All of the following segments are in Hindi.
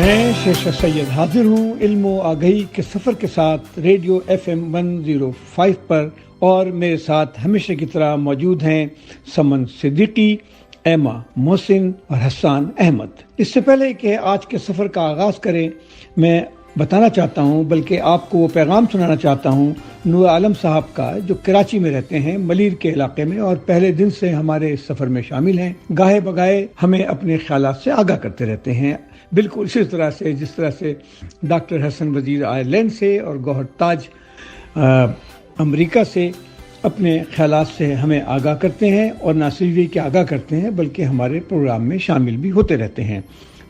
मैं शेष सैयद हाजिर हूँ इल्म आगही के सफ़र के साथ रेडियो FM 105 पर, और मेरे साथ हमेशा की तरह मौजूद हैं समन सिद्दीकी, एमा मोहसिन और हसन अहमद। इससे पहले कि आज के सफ़र का आगाज़ करें, मैं बताना चाहता हूँ, बल्कि आपको वो पैगाम सुनाना चाहता हूँ नूर आलम साहब का, जो कराची में रहते हैं, मलीर के इलाके में, और पहले दिन से हमारे सफ़र में शामिल हैं। गाहे बगाहे हमें अपने ख्यालात से आगाह करते रहते हैं, बिल्कुल इसी तरह से जिस तरह से डॉक्टर हसन वजीर आयरलैंड से और गौहर ताज अमेरिका से अपने ख्यालात से हमें आगाह करते हैं, और ना सिर्फ ये कि आगाह करते हैं बल्कि हमारे प्रोग्राम में शामिल भी होते रहते हैं।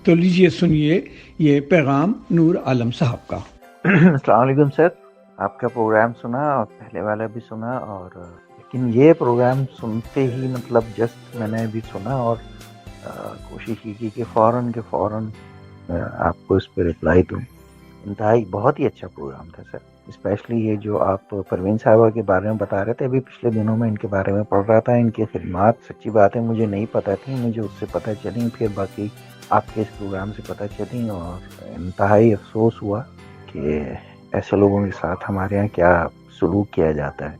तो लीजिए सुनिए ये पैगाम नूर आलम साहब का। अस्सलाम वालेकुम सर, आपका प्रोग्राम सुना और पहले वाला भी सुना, और लेकिन ये प्रोग्राम सुनते ही मतलब जस्ट मैंने भी सुना और कोशिश की कि फ़ौरन आपको इस पर रिप्लाई दूँ। इंतहाई बहुत ही अच्छा प्रोग्राम था सर, स्पेशली ये जो आप परवीन साहिबा के बारे में बता रहे थे। अभी पिछले दिनों में इनके बारे में पढ़ रहा था, इनकी खिदमत सच्ची बात है मुझे नहीं पता थी, मुझे उससे पता चली, फिर बाकी आपके इस प्रोग्राम से पता चली, और इंतहाई अफसोस हुआ कि ऐसे लोगों के साथ हमारे यहाँ क्या सलूक किया जाता है।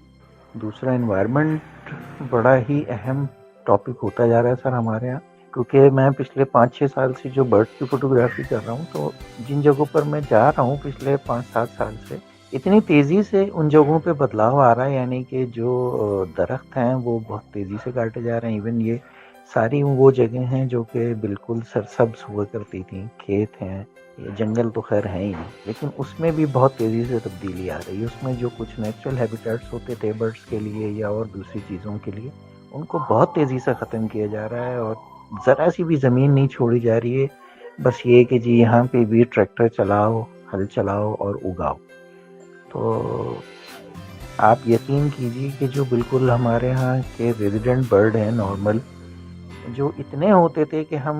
दूसरा, एनवायरनमेंट बड़ा ही अहम टॉपिक होता जा रहा है सर हमारे यहाँ, क्योंकि मैं पिछले 5-6 साल से जो बर्ड्स की फ़ोटोग्राफी कर रहा हूँ, तो जिन जगहों पर मैं जा रहा हूँ पिछले 5-7 साल से, इतनी तेज़ी से उन जगहों पे बदलाव आ रहा है, यानी कि जो दरख्त हैं वो बहुत तेज़ी से काटे जा रहे हैं। इवन ये सारी वो जगह हैं जो कि बिल्कुल सरसब्ज हुआ करती थी, खेत हैं, ये जंगल तो खैर है ही नहीं, लेकिन उसमें भी बहुत तेज़ी से तब्दीली आ रही है। उसमें जो कुछ नेचुरल हैबिटेट्स होते थे बर्ड्स के लिए या और दूसरी चीज़ों के लिए, उनको बहुत तेज़ी से ख़त्म किया जा रहा है, और ज़रा सी भी ज़मीन नहीं छोड़ी जा रही है। बस ये कि जी यहाँ पे भी ट्रैक्टर चलाओ, हल चलाओ और उगाओ। तो आप यकीन कीजिए कि जो बिल्कुल हमारे यहाँ के रेजिडेंट बर्ड हैं नॉर्मल, जो इतने होते थे कि हम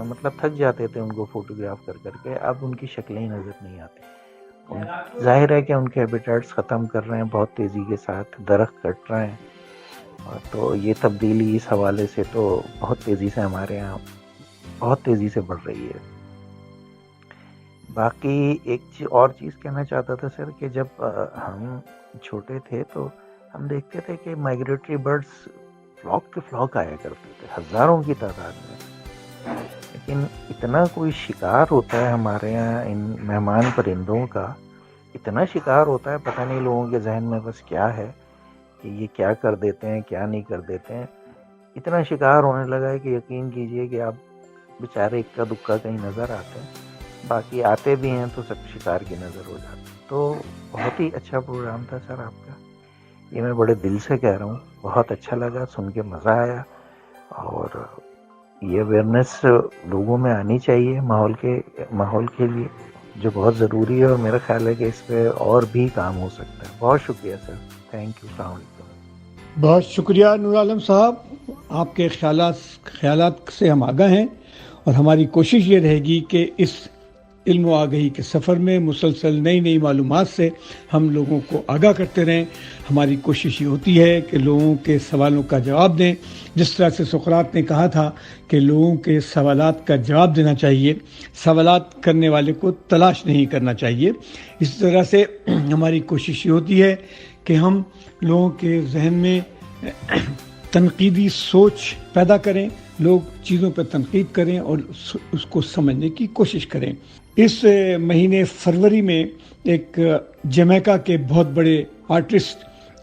मतलब थक जाते थे उनको फ़ोटोग्राफ कर करके, अब उनकी शक्लें ही नज़र नहीं आती। जाहिर है कि उनके हैबिटेट्स ख़त्म कर रहे हैं बहुत तेज़ी के साथ, दरख्त कट रहे हैं, और तो ये तब्दीली इस हवाले से तो बहुत तेज़ी से हमारे यहाँ बहुत तेज़ी से बढ़ रही है। बाकी एक और चीज़ कहना चाहता था सर कि जब हम छोटे थे तो हम देखते थे कि माइग्रेटरी बर्ड्स फ्लॉक के फ्लॉक आया करते थे, हज़ारों की तादाद में, लेकिन इतना कोई शिकार होता है हमारे यहाँ इन मेहमान परिंदों का, इतना शिकार होता है, पता नहीं लोगों के जहन में बस क्या है कि ये क्या कर देते हैं क्या नहीं कर देते हैं। इतना शिकार होने लगा है कि यकीन कीजिए कि आप बेचारे इक्का दुक्का कहीं नज़र आते हैं, बाकी आते भी हैं तो सब शिकार की नज़र हो जाती है। तो बहुत ही अच्छा प्रोग्राम था सर आपका, ये मैं बड़े दिल से कह रहा हूँ, बहुत अच्छा लगा, सुन के मज़ा आया, और ये अवेयरनेस लोगों में आनी चाहिए माहौल के लिए, जो बहुत ज़रूरी है, और मेरा ख्याल है कि इस पर और भी काम हो सकता है। बहुत शुक्रिया सर, थैंक यू, अस्सलाम वालेकुम। बहुत शुक्रिया नूर आलम साहब, आपके ख्यालात से हम आगाह हैं, और हमारी कोशिश ये रहेगी कि इस इल्म आगही के सफ़र में मुसलसल नई मालूमात से हम लोगों को आगाह करते रहें। हमारी कोशिश ये होती है कि लोगों के सवालों का जवाब दें, जिस तरह से सुकरात ने कहा था कि लोगों के सवालात का जवाब देना चाहिए, सवालात करने वाले को तलाश नहीं करना चाहिए। इस तरह से हमारी कोशिश ये होती है कि हम लोगों के जहन में तनकीदी सोच पैदा करें, लोग चीज़ों पर तनकीद करें और उसको समझने की कोशिश करें। इस महीने फरवरी में एक जमैका के बहुत बड़े आर्टिस्ट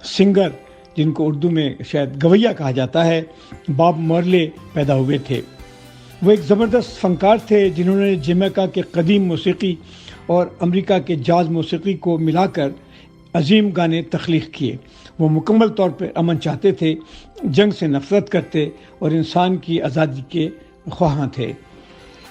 सिंगर, जिनको उर्दू में शायद गवैया कहा जाता है, बॉब मार्ले पैदा हुए थे। वो एक ज़बरदस्त फ़नकार थे जिन्होंने जमैका के कदीम मौसीकी और अमेरिका के जाज़ मौसीकी को मिलाकर अजीम गाने तख्लीक़ किए। वो मुकम्मल तौर पर अमन चाहते थे, जंग से नफ़रत करते और इंसान की आज़ादी के ख्वाहां थे।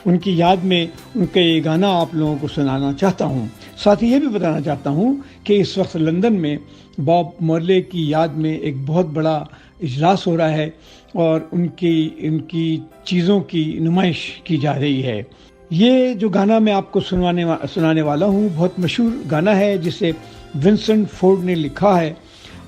उनकी याद में उनका ये गाना आप लोगों को सुनाना चाहता हूँ। साथ ही ये भी बताना चाहता हूँ कि इस वक्त लंदन में बॉब मार्ले की याद में एक बहुत बड़ा इजलास हो रहा है, और उनकी चीज़ों की नुमाइश की जा रही है। ये जो गाना मैं आपको सुनाने वाला हूँ बहुत मशहूर गाना है, जिसे विंसेंट फोर्ड ने लिखा है,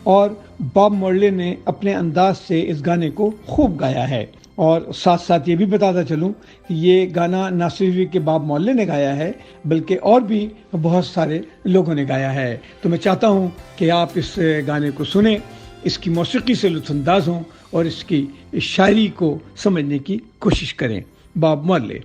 और बॉब मार्ले ने अपने अंदाज से इस गाने को खूब गाया है। और साथ साथ ये भी बताता चलूं कि ये गाना ना सिर्फ के बाब मोल्ले ने गाया है बल्कि और भी बहुत सारे लोगों ने गाया है। तो मैं चाहता हूं कि आप इस गाने को सुने, इसकी मौसीकी से लुत्फ़अंदाज़ हों और इसकी शायरी को समझने की कोशिश करें। बाब मोल्ले।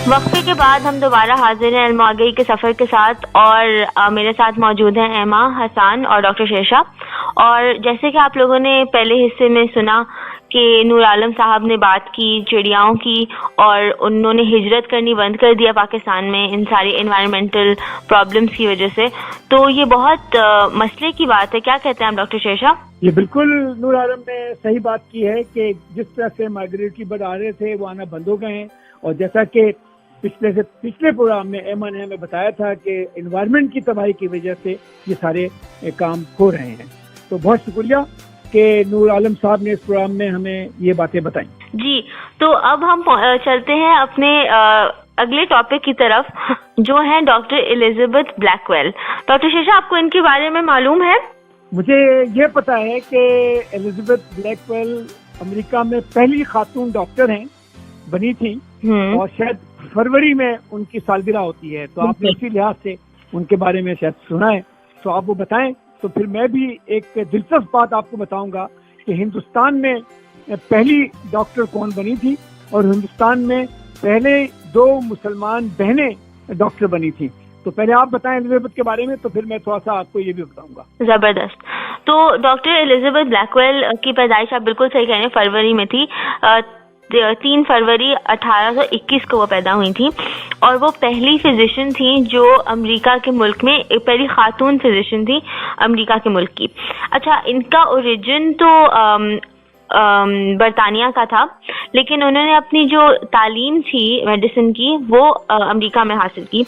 वक्फे के बाद हम दोबारा हाजिर हैं इल्म आगही के सफ़र के साथ और मेरे साथ मौजूद हैं एमा, हसन और डॉक्टर शेषा। और जैसे कि आप लोगों ने पहले हिस्से में सुना कि नूर आलम साहब ने बात की चिड़ियाओं की और उन्होंने हिजरत करनी बंद कर दिया पाकिस्तान में इन सारी एनवायरमेंटल प्रॉब्लम्स की वजह से, तो ये बहुत मसले की बात है। क्या कहते हैं आप डॉक्टर शेषा? ये बिल्कुल नूर आलम ने सही बात की है कि जिस तरह से माइग्रेटरी बर्ड आ रहे थे वो आना बंद हो गए हैं, और जैसा कि पिछले प्रोग्राम में एमा ने हमें बताया था कि एनवायरनमेंट की तबाही की वजह से ये सारे काम हो रहे हैं। तो बहुत शुक्रिया कि नूर आलम साहब ने इस प्रोग्राम में हमें ये बातें बताई। जी, तो अब हम चलते हैं अपने अगले टॉपिक की तरफ, जो है डॉक्टर एलिजाबेथ ब्लैकवेल। डॉक्टर शेषा, आपको इनके बारे में मालूम है? मुझे ये पता है कि एलिजाबेथ ब्लैकवेल अमेरिका में पहली खातून डॉक्टर हैं, बनी थी, और शायद फरवरी में उनकी सालगिरह होती है, तो आपने उसी लिहाज से उनके बारे में शायद सुना है, तो आप वो बताएं। तो फिर मैं भी एक दिलचस्प बात आपको बताऊंगा कि हिंदुस्तान में पहली डॉक्टर कौन बनी थी और हिंदुस्तान में पहले 2 मुसलमान बहनें डॉक्टर बनी थी। तो पहले आप बताएं एलिजाबेथ के बारे में, तो फिर मैं थोड़ा सा आपको ये भी बताऊंगा। जबरदस्त। तो डॉक्टर एलिजाबेथ ब्लैकवेल की पैदाइश आप बिल्कुल सही कह रहे हैं, फरवरी में थी। 3 फरवरी 1821 को वो पैदा हुई थी, और वो पहली फिजिशियन थी जो अमेरिका के मुल्क में, एक पहली खातून फिजिशियन थी अमेरिका के मुल्क की। अच्छा, इनका ओरिजिन तो बरतानिया का था, लेकिन उन्होंने अपनी जो तालीम थी मेडिसिन की वो अमेरिका में हासिल की,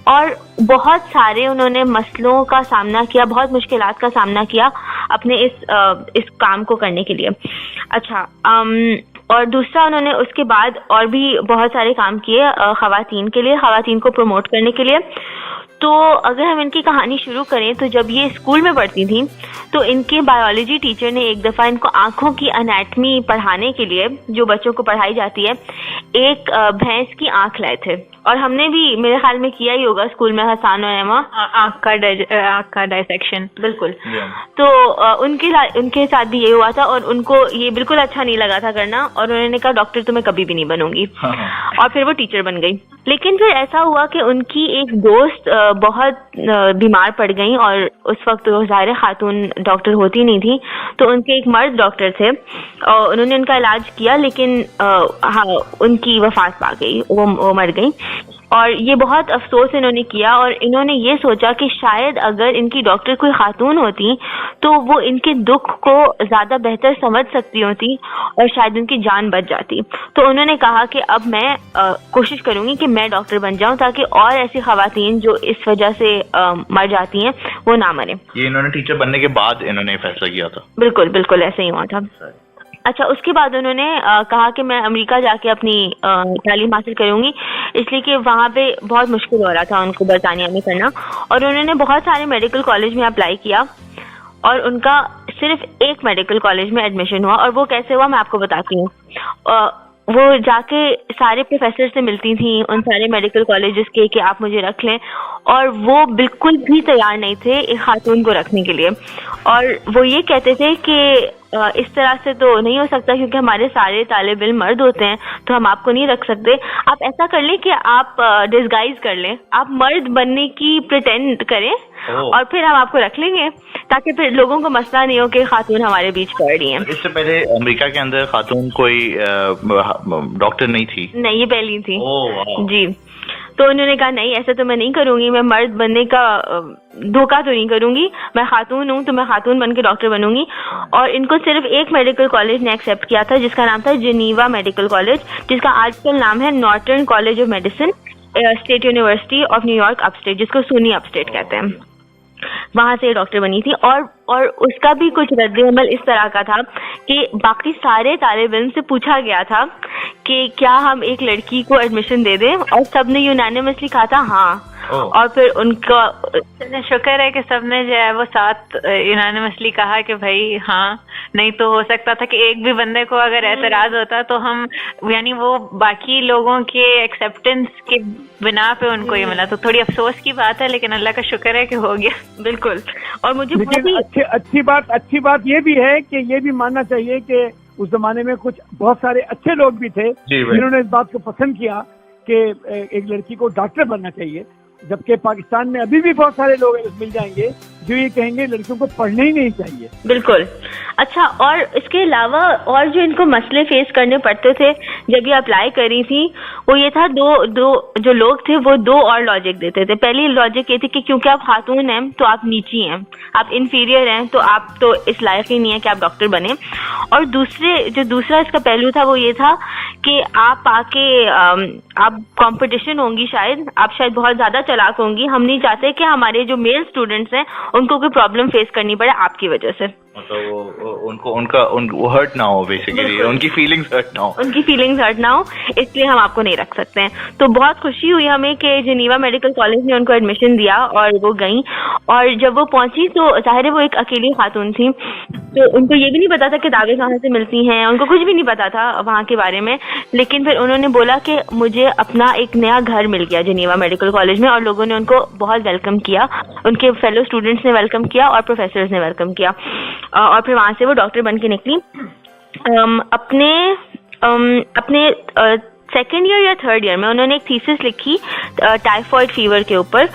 और बहुत सारे उन्होंने मसलों का सामना किया, बहुत मुश्किलात का सामना किया अपने इस काम को करने के लिए। अच्छा, और दूसरा उन्होंने उसके बाद और भी बहुत सारे काम किए खवातीन के लिए, खवातीन को प्रमोट करने के लिए। तो अगर हम इनकी कहानी शुरू करें, तो जब ये स्कूल में पढ़ती थी तो इनके बायोलॉजी टीचर ने एक दफ़ा इनको आंखों की एनाटमी पढ़ाने के लिए, जो बच्चों को पढ़ाई जाती है, एक भैंस की आंख लाए थे। और हमने भी मेरे ख्याल में किया ही होगा स्कूल में, हसन और एमा, आंख का डायसेक्शन। बिल्कुल। तो उनके साथ भी ये हुआ था, और उनको ये बिल्कुल अच्छा नहीं लगा था करना, और उन्होंने कहा डॉक्टर तो मैं कभी भी नहीं बनूंगी। और फिर वो टीचर बन गई। लेकिन फिर ऐसा हुआ कि उनकी एक दोस्त बहुत बीमार पड़ गई, और उस वक्त वो ज़ाहिर खातून डॉक्टर होती नहीं थी, तो उनके एक मर्द डॉक्टर थे, और उन्होंने उनका इलाज किया, लेकिन उनकी वफात पा गई, वो मर गई। और ये बहुत अफसोस इन्होंने किया, और इन्होंने ये सोचा कि शायद अगर इनकी डॉक्टर कोई खातून होती तो वो इनके दुख को ज़्यादा बेहतर समझ सकती होती, और शायद उनकी जान बच जाती। तो उन्होंने कहा कि अब मैं कोशिश करूंगी कि मैं डॉक्टर बन जाऊं, ताकि और ऐसी खवातीन जो इस वजह से मर जाती हैं वो ना मरे। ये इन्होंने टीचर बनने के बाद इन्होंने फैसला किया था? बिल्कुल बिल्कुल ऐसे ही हुआ था। अच्छा, उसके बाद उन्होंने कहा कि मैं अमेरिका जाके अपनी तालीम हासिल करूंगी, इसलिए कि वहाँ पे बहुत मुश्किल हो रहा था उनको बरतानिया में करना। और उन्होंने बहुत सारे मेडिकल कॉलेज में अप्लाई किया, और उनका सिर्फ एक मेडिकल कॉलेज में एडमिशन हुआ। और वो कैसे हुआ मैं आपको बताती हूँ। वो जाके सारे प्रोफेसर से मिलती थी, उन सारे मेडिकल कॉलेजेस के, कि आप मुझे रख लें, और वो बिल्कुल भी तैयार नहीं थे एक खातून को रखने के लिए। और वो ये कहते थे कि इस तरह से तो नहीं हो सकता, क्योंकि हमारे सारे तालिब इल्म मर्द होते हैं, तो हम आपको नहीं रख सकते। आप ऐसा कर लें कि आप डिस्गाइज कर लें, आप मर्द बनने की प्रिटेंड करें, और फिर हम आपको रख लेंगे, ताकि फिर लोगों को मसला नहीं हो कि खातून हमारे बीच पड़ रही हैं। इससे पहले अमेरिका के अंदर खातून कोई डॉक्टर नहीं थी? नहीं, ये पहली थी। जी। तो उन्होंने कहा नहीं, ऐसा तो मैं नहीं करूंगी, मैं मर्द बनने का धोखा तो नहीं करूंगी, मैं खातून हूँ तो मैं खातून बन के डॉक्टर बनूंगी। और इनको सिर्फ एक मेडिकल कॉलेज ने एक्सेप्ट किया था, जिसका नाम था जिनीवा मेडिकल कॉलेज, जिसका आजकल नाम है northern college of medicine, state university of New York upstate, जिसको सुनी अपस्टेट कहते हैं। वहां से डॉक्टर बनी थी, और उसका भी कुछ रद्द-ए-अमल इस तरह का था कि बाकी सारे तालिब इल्म से पूछा गया था कि क्या हम एक लड़की को एडमिशन दे दें, और सबने यूनानिमसली कहा था हाँ। और फिर उनका शुक्र है कि सबने जो है वो साथ यूनानिमसली कहा कि भाई हाँ, नहीं तो हो सकता था कि एक भी बंदे को अगर एतराज होता तो हम, यानी वो बाकी लोगों के एक्सेप्टेंस के बिना पे उनको ये मिला, तो थोड़ी अफसोस की बात है, लेकिन अल्लाह का शुक्र है कि हो गया। बिल्कुल। और मुझे अच्छी बात ये भी है कि ये भी मानना चाहिए कि उस जमाने में कुछ बहुत सारे अच्छे लोग भी थे जिन्होंने इस बात को पसंद किया कि एक लड़की को डॉक्टर बनना चाहिए, जबकि पाकिस्तान में अभी भी बहुत सारे लोग मिल जाएंगे जो ये कहेंगे लड़कियों को पढ़ना ही नहीं चाहिए। बिल्कुल। अच्छा, और इसके अलावा और जो इनको मसले फेस करने पड़ते थे जब ये अप्लाई करी थी, वो ये था, दो जो लोग थे वो दो और लॉजिक देते थे। पहली लॉजिक ये थी कि क्योंकि आप खातून हैं तो आप नीची हैं, आप इन्फीरियर हैं, तो आप तो इस लायक ही नहीं है कि आप डॉक्टर बने। और दूसरा इसका पहलू था वो ये था कि आप आके आप कंपटीशन होंगी, आप शायद बहुत ज्यादा चालाक होंगी, हम नहीं चाहते कि हमारे जो मेल स्टूडेंट्स हैं उनको कोई प्रॉब्लम फेस करनी पड़े आपकी वजह से। मतलब उनको हर्ट ना हो, बेसिकली उनकी फीलिंग्स हर्ट ना हो, इसलिए हम आपको नहीं रख सकते हैं। तो बहुत खुशी हुई हमें कि जेनीवा मेडिकल कॉलेज ने उनको एडमिशन दिया और वो गई। और जब वो पहुंची तो जाहिर है वो एक अकेली खातून थी, तो उनको ये भी नहीं पता था कि दावें कहाँ से मिलती हैं, उनको कुछ भी नहीं पता था वहाँ के बारे में। लेकिन फिर उन्होंने बोला कि मुझे अपना एक नया घर मिल गया जेनीवा मेडिकल कॉलेज में, और लोगों ने उनको बहुत वेलकम किया, उनके फेलो स्टूडेंट्स ने वेलकम किया और प्रोफेसर्स ने वेलकम किया। और फिर वहां से वो डॉक्टर बन के निकली। अपने सेकेंड ईयर या थर्ड ईयर में उन्होंने एक थीसिस लिखी टाइफॉइड फीवर के ऊपर,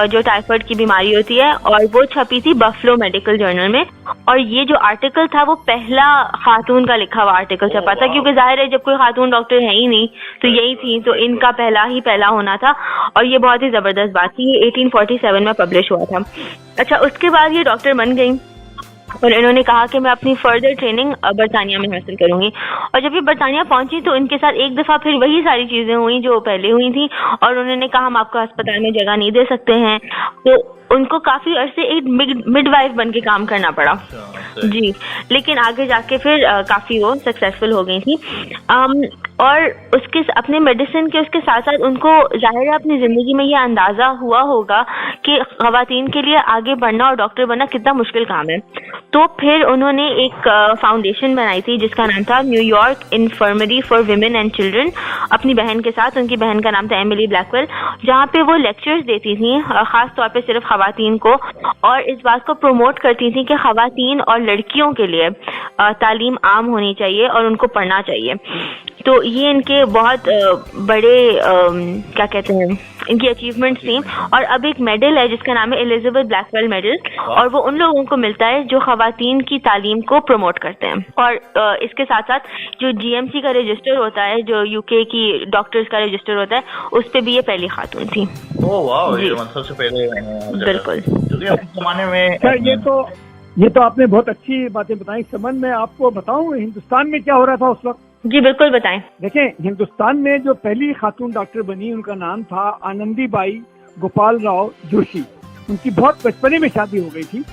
जो टाइफॉइड की बीमारी होती है, और वो छपी थी बफलो मेडिकल जर्नल में। और ये जो आर्टिकल था वो पहला खातून का लिखा हुआ आर्टिकल छपा था, क्योंकि जाहिर है जब कोई खातून डॉक्टर है ही नहीं तो यही थी, तो इनका पहला होना था। और ये बहुत ही जबरदस्त बात थी, ये 1847 में पब्लिश हुआ था। अच्छा, उसके बाद ये डॉक्टर बन गई और इन्होंने कहा कि मैं अपनी फर्दर ट्रेनिंग बरतानिया में हासिल करूंगी। और जब ये बरतानिया पहुंची तो इनके साथ एक दफा फिर वही सारी चीजें हुई जो पहले हुई थी, और उन्होंने कहा हम आपको अस्पताल में जगह नहीं दे सकते हैं। तो उनको काफी अरसे एक मिडवाइफ बन के काम करना पड़ा जी, लेकिन आगे जाके फिर काफी वो सक्सेसफुल हो गई थी। और उसके अपने मेडिसिन के उसके साथ साथ उनको जाहिर है अपनी जिंदगी में ये अंदाजा हुआ होगा कि खवातीन के लिए आगे बढ़ना और डॉक्टर बनना कितना मुश्किल काम है। तो फिर उन्होंने एक फाउंडेशन बनाई थी जिसका नाम था New York infirmary for women and children, अपनी बहन के साथ। उनकी बहन का नाम था एमिली ब्लैकवेल, जहाँ पे वो लेक्चर्स देती थी खास तौर पे सिर्फ खवातीन को, और इस बात को प्रमोट करती थी कि खवातीन और लड़कियों के लिए तालीम आम होनी चाहिए और उनको पढ़ना चाहिए। तो ये इनके बहुत बड़े क्या कहते हैं, इनकी अचीवमेंट्स थी। और अब एक मेडल है जिसका नाम है एलिजाबेथ ब्लैकवेल मेडल, और वो उन लोगों को मिलता है जो खवातीन की तालीम को प्रमोट करते हैं। और इसके साथ साथ जो GMC का रजिस्टर होता है, जो UK की डॉक्टर्स का रजिस्टर होता है, उस पे भी ये पहली खातून थी। ओह वाह, ये मतलब सबसे पहले। बिल्कुल। जमाने में सर ये तो आपने बहुत अच्छी बातें बताई। समझ में आपको बताऊं हिंदुस्तान में क्या हो रहा था उस वक्त? जी बिल्कुल बताएं। देखें, हिंदुस्तान में जो पहली खातून डॉक्टर बनी उनका नाम था आनंदीबाई गोपाल राव जोशी। उनकी बहुत बचपने में शादी हो गई थी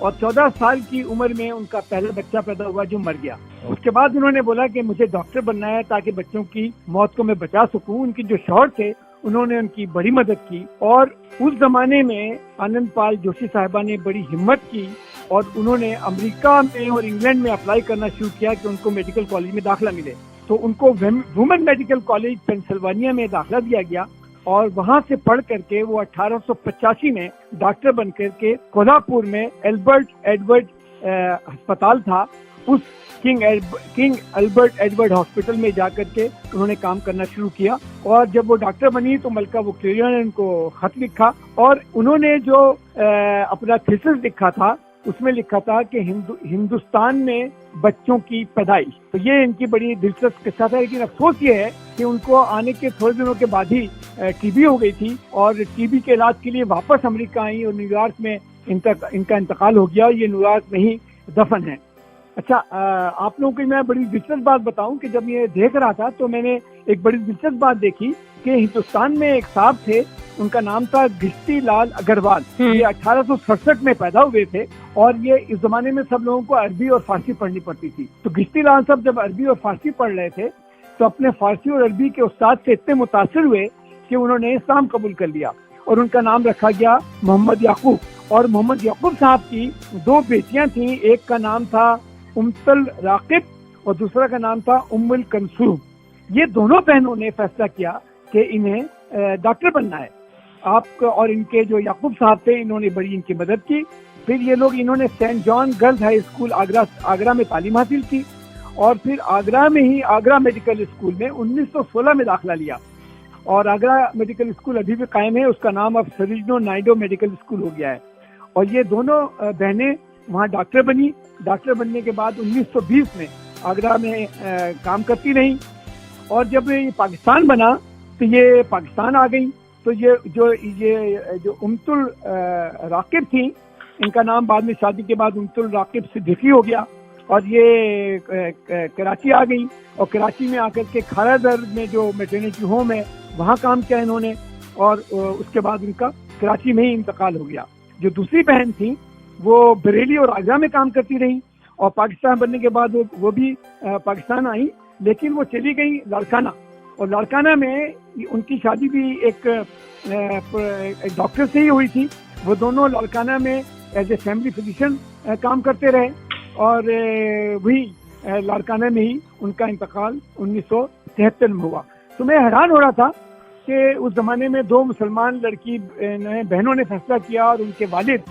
और 14 साल की उम्र में उनका पहला बच्चा पैदा हुआ जो मर गया। उसके बाद उन्होंने बोला कि मुझे डॉक्टर बनना है ताकि बच्चों की मौत को मैं बचा सकूं। उनकी जो शौहर थे उन्होंने उनकी बड़ी मदद की, और उस जमाने में आनंदपाल जोशी साहिबा ने बड़ी हिम्मत की और उन्होंने अमेरिका में और इंग्लैंड में अप्लाई करना शुरू किया कि उनको मेडिकल कॉलेज में दाखिला मिले। तो उनको वुमेन मेडिकल कॉलेज पेंसिल्वानिया में दाखिला दिया गया और वहां से पढ़ करके वो 1885 में डॉक्टर बन करके कोल्हापुर में एल्बर्ट एडवर्ड अस्पताल था, उस किंग एल्बर्ट एडवर्ड हॉस्पिटल में जाकर के उन्होंने काम करना शुरू किया। और जब वो डॉक्टर बनी तो मलका विक्टोरिया ने उनको खत लिखा और उन्होंने जो अपना थीसिस लिखा था उसमें लिखा था कि हिंदुस्तान में बच्चों की पैदाइश। तो ये इनकी बड़ी दिलचस्प किस्सा था, लेकिन अफसोस ये है कि उनको आने के थोड़े दिनों के बाद ही टीबी हो गई थी और टीबी के इलाज के लिए वापस अमेरिका आई और न्यूयॉर्क में इनका इंतकाल हो गया और ये न्यूयॉर्क में ही दफन है। अच्छा, आप लोगों को मैं बड़ी दिलचस्प बात बताऊं कि जब ये देख रहा था तो मैंने एक बड़ी दिलचस्प बात देखी कि हिंदुस्तान में एक साहब थे, उनका नाम था घिष्टी लाल अग्रवाल। ये 1867 में पैदा हुए थे और ये इस जमाने में सब लोगों को अरबी और फारसी पढ़नी पड़ती थी। तो घिष्टी लाल साहब जब अरबी और फारसी पढ़ रहे थे तो अपने फारसी और अरबी के उस्ताद से इतने मुतासिर हुए कि उन्होंने इस्लाम कबूल कर लिया और उनका नाम रखा गया मोहम्मद याकूब। और मोहम्मद याकूब साहब की 2 बेटियां थी, एक का नाम था उम्तल राकिब और दूसरा का नाम था उम्मुल कंसूम। ये दोनों बहनों ने फैसला किया कि इन्हें डॉक्टर बनना है। आप और इनके जो याकूब साहब थे इन्होंने बड़ी इनकी मदद की। फिर ये लोग इन्होंने Saint John girls high school Agra में तालीम हासिल की और फिर आगरा में ही आगरा मेडिकल स्कूल में 1916 में दाखिला लिया और आगरा मेडिकल स्कूल अभी भी कायम है, उसका नाम अब सरोजिनी नायडू मेडिकल स्कूल हो गया है। और ये दोनों बहनें वहाँ डॉक्टर बनी। डॉक्टर बनने के बाद 1920 में आगरा में काम करती रही, और जब ये पाकिस्तान बना तो ये पाकिस्तान आ गई। तो ये जो उम्तुल राकिब थी, इनका नाम बाद में शादी के बाद उम्तुल राकिब सिद्दीकी हो गया, और ये कराची आ गई, और कराची में आकर के खारादर में जो मैटरनिटी होम है वहाँ काम किया इन्होंने, और उसके बाद इनका कराची में ही इंतकाल हो गया। जो दूसरी बहन थी वो बरेली और आगरा में काम करती रही, और पाकिस्तान बनने के बाद वो भी पाकिस्तान आई, लेकिन वो चली गई लाड़काना, और लाड़काना में उनकी शादी भी एक डॉक्टर से ही हुई थी। वो दोनों लाड़काना में एज ए फैमिली फिजिशियन काम करते रहे, और वही लाड़काना में ही उनका इंतकाल 1973 में हुआ। तो मैं हैरान हो रहा था कि उस जमाने में दो मुसलमान लड़की बहनों ने फैसला किया, और उनके वालिद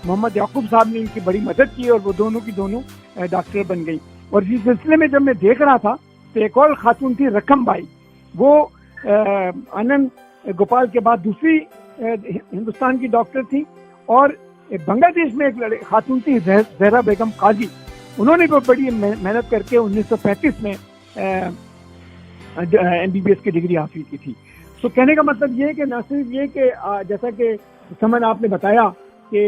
मोहम्मद याकूब साहब ने इनकी बड़ी मदद की, और वो दोनों की दोनों डॉक्टर बन गई। और इस सिलसिले में जब मैं देख रहा था तो एक और खातून थी रकम बाई, वो आनंद गोपाल के बाद दूसरी हिंदुस्तान की डॉक्टर थी। और बांग्लादेश में एक खातून थी जहरा बेगम काजी, उन्होंने भी बड़ी मेहनत करके 1935 में MBBS की डिग्री हासिल की थी। तो कहने का मतलब ये है कि न सिर्फ ये कि जैसा कि समन आपने बताया कि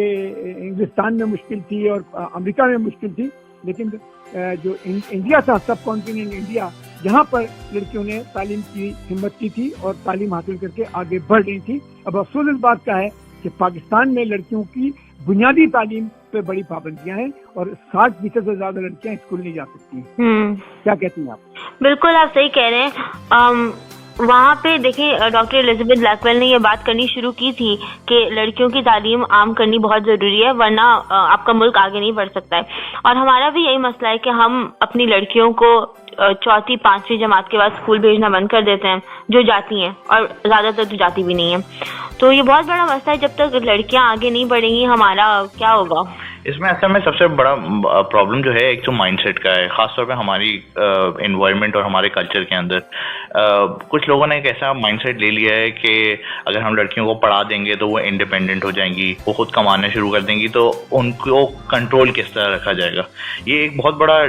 इंग्लिस्तान में मुश्किल थी और अमेरिका में मुश्किल थी, लेकिन जो इंडिया था, सब कॉन्टिनेंट इंडिया, यहाँ पर लड़कियों ने तालीम की हिम्मत की थी और तालीम हासिल करके आगे बढ़ रही थी। अब अफसोस इस बात का है कि पाकिस्तान में लड़कियों की बुनियादी तालीम पे बड़ी पाबंदियां हैं, और 60% से ज्यादा लड़कियां स्कूल नहीं जा सकती। क्या कहती हैं आप? बिल्कुल आप सही कह रहे हैं। वहाँ पे देखिए डॉक्टर एलिजाबेथ ब्लैकवेल ने ये बात करनी शुरू की थी कि लड़कियों की तालीम आम करनी बहुत ज़रूरी है, वरना आपका मुल्क आगे नहीं बढ़ सकता है। और हमारा भी यही मसला है कि हम अपनी लड़कियों को चौथी 5वीं जमात के बाद स्कूल भेजना बंद कर देते हैं, जो जाती हैं, और ज़्यादातर तो जाती भी नहीं है। तो ये बहुत बड़ा मसला है। जब तक लड़कियां आगे नहीं बढ़ेंगी हमारा क्या होगा? इसमें असल में सबसे बड़ा प्रॉब्लम जो है एक तो माइंडसेट का है, खासतौर पे हमारी एनवायरनमेंट और हमारे कल्चर के अंदर। कुछ लोगों ने एक ऐसा माइंडसेट ले लिया है कि अगर हम लड़कियों को पढ़ा देंगे तो वो इंडिपेंडेंट हो जाएंगी, वो खुद कमाना शुरू कर देंगी, तो उनको कंट्रोल किस तरह रखा जाएगा। ये एक बहुत बड़ा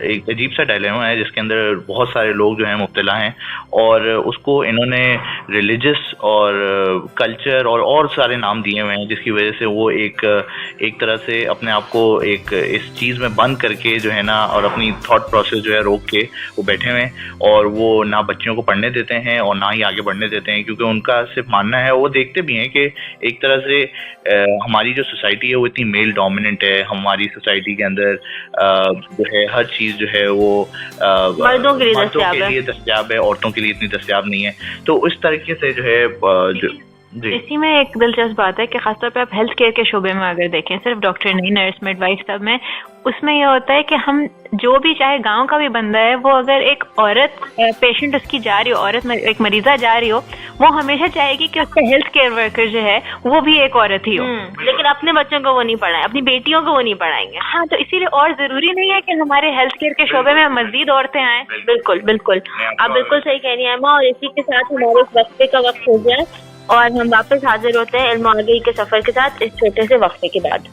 एक अजीब सा डायलेमा है जिसके अंदर बहुत सारे लोग जो हैं मुब्तला हैं, और उसको इन्होंने रिलीजियस और कल्चर और सारे नाम दिए हुए हैं, जिसकी वजह से वो एक तरह से अपने आप को एक इस चीज़ में बंद करके जो है ना, और अपनी थॉट प्रोसेस जो है रोक के वो बैठे हुए हैं, और वो ना बच्चियों को पढ़ने देते हैं और ना ही आगे बढ़ने देते हैं, क्योंकि उनका सिर्फ मानना है, वो देखते भी हैं कि एक तरह से हमारी जो सोसाइटी है वो इतनी मेल डोमिनेंट है। हमारी सोसाइटी के अंदर जो है हर चीज़ जो है वो मर्दों के लिए दस्तयाब है, औरतों के लिए इतनी दस्तयाब नहीं है। तो इस तरीके से जो है इसी में एक दिलचस्प बात है कि खासतौर पे आप हेल्थ केयर के शोबे में अगर देखें, सिर्फ डॉक्टर नहीं, नर्स, मिडवाइफ, सब में उसमें यह होता है कि हम जो भी, चाहे गांव का भी बंदा है, वो अगर एक औरत पेशेंट उसकी जा रही हो, औरत एक मरीजा जा रही हो, वो हमेशा चाहेगी कि उसका हेल्थ केयर वर्कर जो है वो भी एक औरत ही हो। लेकिन अपने बच्चों को वो नहीं पढ़ाए, अपनी बेटियों को वो नहीं पढ़ाएंगे। हाँ, तो इसीलिए और जरूरी नहीं है कि हमारे हेल्थ केयर के शोबे में मजीद औरतें आए। बिल्कुल बिल्कुल, आप बिल्कुल सही कह रही हैं अम्मा। और इसी के साथ हमारे वक्फे का वक्त हो गया और हम वापस हाजिर होते हैं इल्म आगही के सफर के साथ इस छोटे से वक्फे के बाद।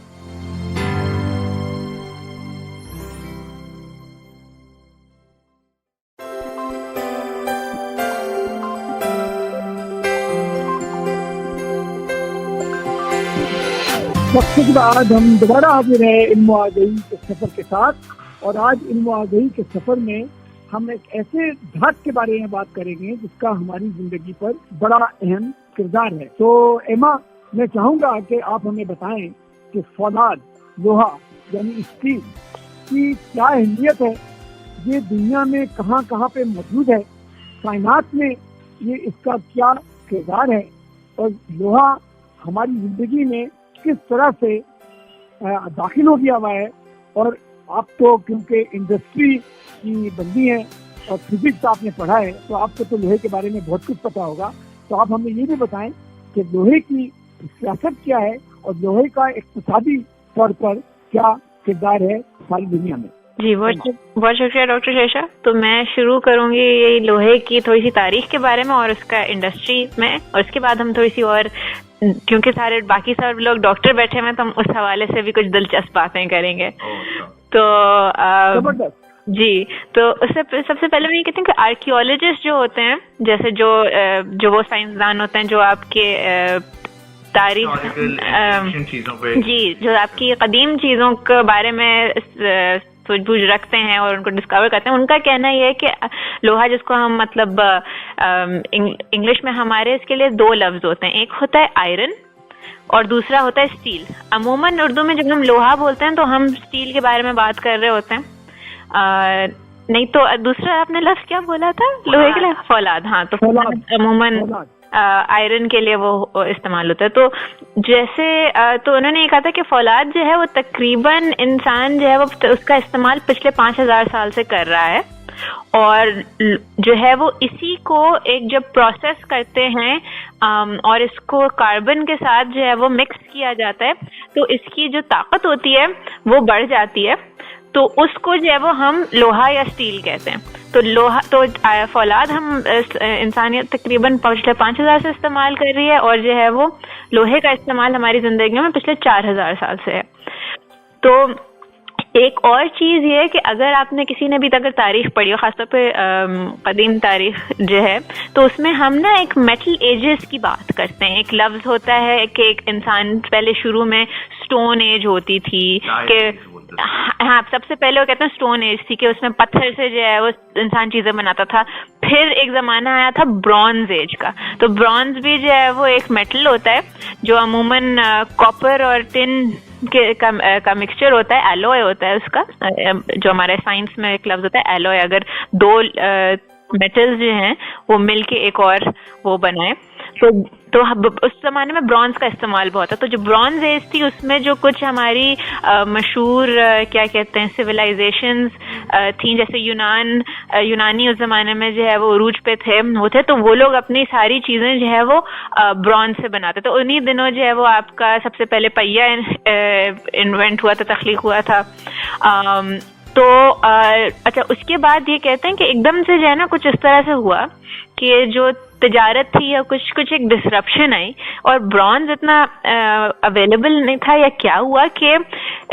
वक्फे के बाद हम दोबारा हाजिर हैं इल्म आगही के सफर के साथ, और आज इल्म आगही के सफर में हम एक ऐसे धात के बारे में बात करेंगे जिसका हमारी जिंदगी पर बड़ा अहम किरदार है। तो एमा, मैं चाहूंगा कि आप हमें बताएं कि फौलाद, लोहा यानी स्टील की क्या अहमियत है, ये दुनिया में कहाँ कहाँ पे मौजूद है, कायनात में ये इसका क्या किरदार है, और लोहा हमारी जिंदगी में किस तरह से दाखिल हो गया हुआ है। और आप तो क्योंकि इंडस्ट्री की बंदी है और फिजिक्स आपने पढ़ा है, तो आपको तो लोहे के बारे में बहुत कुछ पता होगा। तो आप हमें ये भी बताएं कि लोहे की सियासत क्या है और लोहे का इक्तिसादी तौर पर क्या किरदार है सारी दुनिया में। जी, बहुत शुक्रिया डॉक्टर शेषा। तो मैं शुरू करूंगी ये लोहे की थोड़ी सी तारीख के बारे में और उसका इंडस्ट्री में, और उसके बाद हम थोड़ी सी और, क्योंकि सारे बाकी सब लोग डॉक्टर बैठे हैं तो हम उस हवाले से भी कुछ दिलचस्प बातें करेंगे। तो जी, तो उससे सबसे पहले मैं ये कहती हूँ कि आर्कियोलॉजिस्ट जो होते हैं, जैसे जो वो साइंसदान होते हैं जो आपके तारीख चीजों पे, जी, जो आपकी कदीम चीजों के बारे में सूझबूझ रखते हैं और उनको डिस्कवर करते हैं, उनका कहना यह है कि लोहा, जिसको हम मतलब इंग्लिश में हमारे इसके लिए दो लफ्ज होते हैं, एक होता है आयरन और दूसरा होता है स्टील। अमूमन उर्दू में जब हम लोहा बोलते हैं तो हम स्टील के बारे में बात कर रहे होते हैं, नहीं तो दूसरा आपने लफ्ज क्या बोला था लोहे के लिए? फौलाद। हाँ, तो अमूमन आयरन के लिए वो इस्तेमाल होता है। तो जैसे तो उन्होंने ये कहा था कि फौलाद जो है वो तकरीबन इंसान जो है वो उसका इस्तेमाल पिछले 5000 साल से कर रहा है, और जो है वो इसी को एक जब प्रोसेस करते हैं और इसको कार्बन के साथ जो है वो मिक्स किया जाता है तो इसकी जो ताकत होती है वो बढ़ जाती है, तो उसको जो है वो हम लोहा या स्टील कहते हैं। तो लोहा तो फौलाद हम इंसानियत तकरीबन पिछले 5000 से इस्तेमाल कर रही है, और जो है वो लोहे का इस्तेमाल हमारी जिंदगी में पिछले 4000 साल से है। तो एक और चीज ये है कि अगर आपने किसी ने भी अगर तारीख पढ़ी हो, खासतौर पे कदीम तारीख जो है, तो उसमें हम ना एक मेटल एजेस की बात करते हैं। एक लफ्ज होता है कि एक इंसान पहले शुरू में स्टोन एज होती थी, कि हाँ सबसे पहले वो कहते हैं स्टोन एज थी कि उसमें पत्थर से जो है वो इंसान चीजें बनाता था। फिर एक जमाना आया था ब्रॉन्ज एज का। तो ब्रॉन्ज भी जो है वो एक मेटल होता है जो अमूमन कॉपर और टिन का मिक्सचर होता है, एलॉय होता है उसका, जो हमारे साइंस में एक लफ्ज होता है एलॉय। अगर दो मेटल्स जो हैं वो मिलके एक और वो बनाए तो उस जमाने में ब्रॉन्ज का इस्तेमाल बहुत है। तो जो ब्रॉन्ज एज थी उसमें जो कुछ हमारी मशहूर क्या कहते हैं सिविलाइजेशंस थी, जैसे यूनानी उस जमाने में जो है वो उरूज पे थे, तो वो लोग अपनी सारी चीजें जो है वो ब्रॉन्ज से बनाते। तो उन्हीं दिनों जो है वो आपका सबसे पहले पहिया इन्वेंट हुआ था, तख्लीक हुआ था। अच्छा, उसके बाद ये कहते हैं कि एकदम से जो है ना कुछ इस तरह से हुआ कि जो तिजारत थी या कुछ एक डिसरप्शन आई और ब्रॉन्ज इतना अवेलेबल नहीं था, या क्या हुआ कि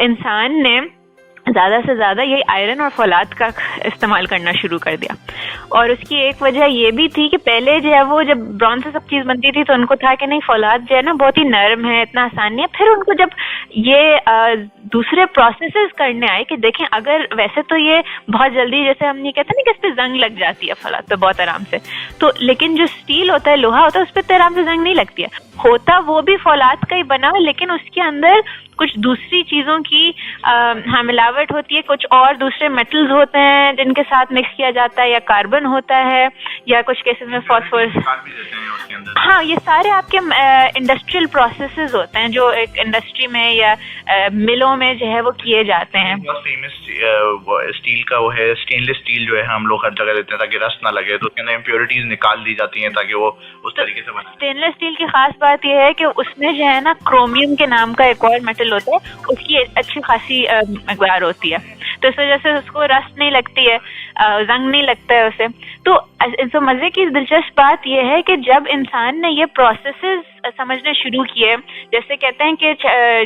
इंसान ने ज्यादा से ज्यादा ये आयरन और फौलाद का इस्तेमाल करना शुरू कर दिया। और उसकी एक वजह ये भी थी कि पहले जो है वो जब ब्रॉन्ज से सब चीज बनती थी तो उनको था कि नहीं फौलाद जो है ना बहुत ही नरम है, इतना आसान नहीं है। फिर उनको जब ये दूसरे प्रोसेसेस करने आए कि देखें अगर वैसे तो ये बहुत जल्दी, जैसे हम ये कहते हैं ना कि इस पे जंग लग जाती है फौलाद पे बहुत आराम से, तो लेकिन जो स्टील होता है, लोहा होता है, उस पर तो आराम से जंग नहीं लगती है। होता वो भी फौलाद का ही बना, लेकिन उसके अंदर कुछ दूसरी चीजों की मिलावट होती है, कुछ और दूसरे मेटल्स होते हैं जिनके साथ मिक्स किया जाता है, या कार्बन होता है, या कुछ केसेस में फास्फोरस। हाँ, ये सारे आपके इंडस्ट्रियल प्रोसेसेस होते हैं जो एक इंडस्ट्री में या मिलों में जो है वो किए जाते हैं। बहुत फेमस स्टील का वो है स्टेनलेस स्टील, जो है हम लोग हर जगह देते हैं ताकि रस्ट ना लगे, तो उसके अंदर इम्प्योरिटीज निकाल दी जाती हैं ताकि वो उस तरीके से बने। स्टेनलेस स्टील की खास बात यह है कि उसमें जो है ना क्रोमियम के नाम का एक और मेटल होता है, उसकी अच्छी खासी मकदार होती है, तो इस वजह से उसको रस्ट नहीं लगती है, जंग नहीं लगता है उसे। तो मजे की दिलचस्प बात यह है कि जब इंसान ने ये प्रोसेसेस समझने शुरू किए, जैसे कहते हैं कि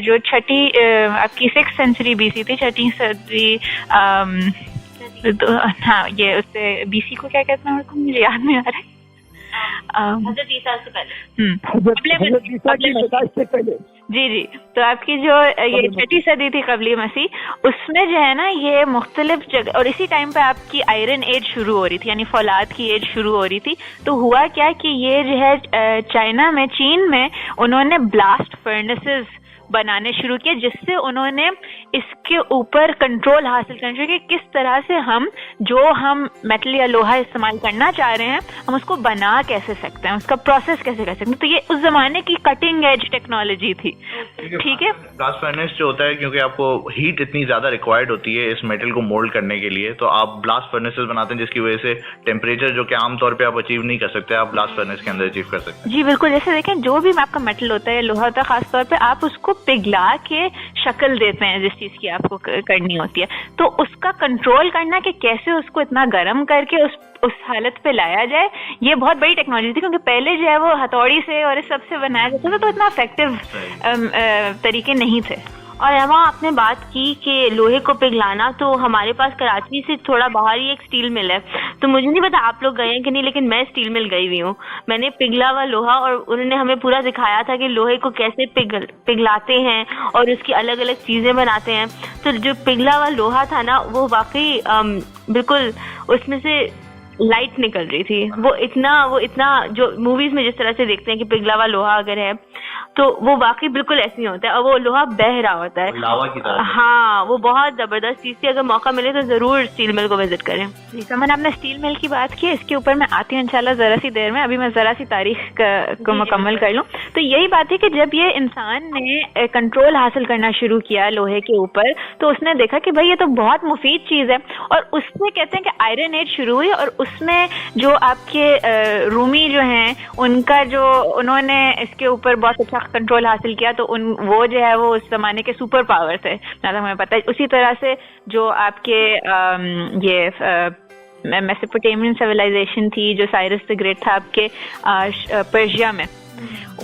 जो छठी आपकी 6th सेंचुरी BC थी, छठी सदी, हाँ ये उससे BC को क्या कहते हैं मुझे याद नहीं आ रहा है, हज़रत ईसा से पहले। जी, तो आपकी जो ये छठी सदी थी कबली मसीह, उसमें जो है ना ये मुख्तलिफ जगह, और इसी टाइम पे आपकी आयरन एज शुरू हो रही थी, यानी फौलाद की एज शुरू हो रही थी। तो हुआ क्या कि ये जो है चाइना में, चीन में उन्होंने ब्लास्ट फर्नेसेस बनाने शुरू किए, जिससे उन्होंने इसके ऊपर कंट्रोल हासिल करना शुरू किया, किस तरह से हम मेटल या लोहा इस्तेमाल करना चाह रहे हैं हम उसको बना कैसे सकते हैं, उसका प्रोसेस कैसे कर सकते हैं। तो ये उस जमाने की कटिंग एज टेक्नोलॉजी थी। ठीक है, ब्लास्ट फर्नेस जो होता है, क्योंकि आपको हीट इतनी ज्यादा रिक्वायर्ड होती है इस मेटल को मोल्ड करने के लिए, तो आप ब्लास्ट फर्नेसेस बनाते हैं जिसकी वजह से टेम्परेचर जो कि आमतौर पे आप अचीव नहीं कर सकते, आप ब्लास्ट फर्नेस के अंदर अचीव कर सकते हैं। जी बिल्कुल, जैसे देखें जो भी आपका मेटल होता है, लोहा होता है, खासतौर पे आप उसको पिघला के शक्ल देते हैं जिस चीज की आपको करनी होती है। तो उसका कंट्रोल करना कि कैसे उसको इतना गर्म करके उस हालत पे लाया जाए, ये बहुत बड़ी टेक्नोलॉजी थी, क्योंकि पहले जो है वो हथौड़ी से और इस सब से बनाया जाता था, तो इतना इफेक्टिव तरीके नहीं थे। और वहाँ आपने बात की कि लोहे को पिघलाना, तो हमारे पास कराची से थोड़ा बाहर ही एक स्टील मिल है, तो मुझे नहीं पता आप लोग गए हैं कि नहीं, लेकिन मैं स्टील मिल गई हुई हूँ। मैंने पिघला हुआ लोहा, और उन्होंने हमें पूरा दिखाया था कि लोहे को कैसे पिघलाते हैं और उसकी अलग अलग चीजें बनाते हैं। तो जो पिघला हुआ लोहा था ना, वो वाकई बिल्कुल उसमें से लाइट निकल रही थी। वो इतना जो मूवीज में जिस तरह से देखते हैं कि पिघला हुआ लोहा अगर है तो वो वाकई बिल्कुल ऐसे ही होता है, और वो लोहा बह रहा होता है लावा की तरह। हाँ, वो बहुत जबरदस्त चीज थी। अगर मौका मिले तो जरूर स्टील मिल को विजिट करें। जी समन, आपने स्टील मिल की बात की, इसके ऊपर मैं आती हूँ इंशाल्लाह जरा सी देर में। अभी मैं जरा सी तारीख को मुकम्मल कर लूँ। तो यही बात है कि जब ये इंसान ने कंट्रोल हासिल करना शुरू किया लोहे के ऊपर, तो उसने देखा कि भाई ये तो बहुत मुफीद चीज है, और उससे कहते हैं कि आयरन एज शुरू हुई, और उसमें जो आपके रूमी जो हैं उनका जो उन्होंने इसके ऊपर बहुत अच्छा कंट्रोल हासिल किया, तो वो जो है वो उस जमाने के सुपर पावर थे, जहाँ हमें पता है। उसी तरह से जो आपके ये मेसोपोटामियन सिविलाइजेशन थी, जो साइरस द ग्रेट था आपके पर्शिया में,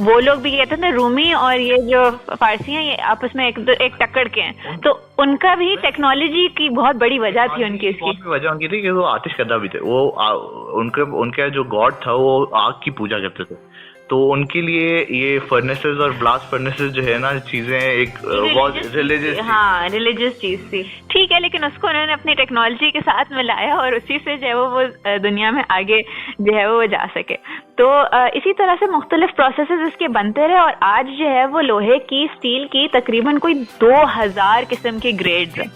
वो लोग भी कहते थे रूमी और ये जो फारसी हैं ये आपस में एक टक्कर के हैं, तो उनका भी टेक्नोलॉजी की बहुत बड़ी वजह थी उनकी। इसकी वजह उनकी थी कि वो आतिश कदा भी थे। वो उनका जो गॉड था वो आग की पूजा करते थे, तो उनके लिए ये फर्नेसेस और ब्लास्ट फर्नेसेस जो है ना चीजें एक रिलीजियस चीज थी। ठीक है, लेकिन उसको उन्होंने अपनी टेक्नोलॉजी के साथ मिलाया, और उसी से जो है वो दुनिया में आगे जो है वो जा सके। तो इसी तरह से मुख्तलिफ प्रोसेसेस इसके बनते रहे, और आज जो है वो लोहे की, स्टील की तकरीबन कोई 2000 किस्म के ग्रेड्स हैं।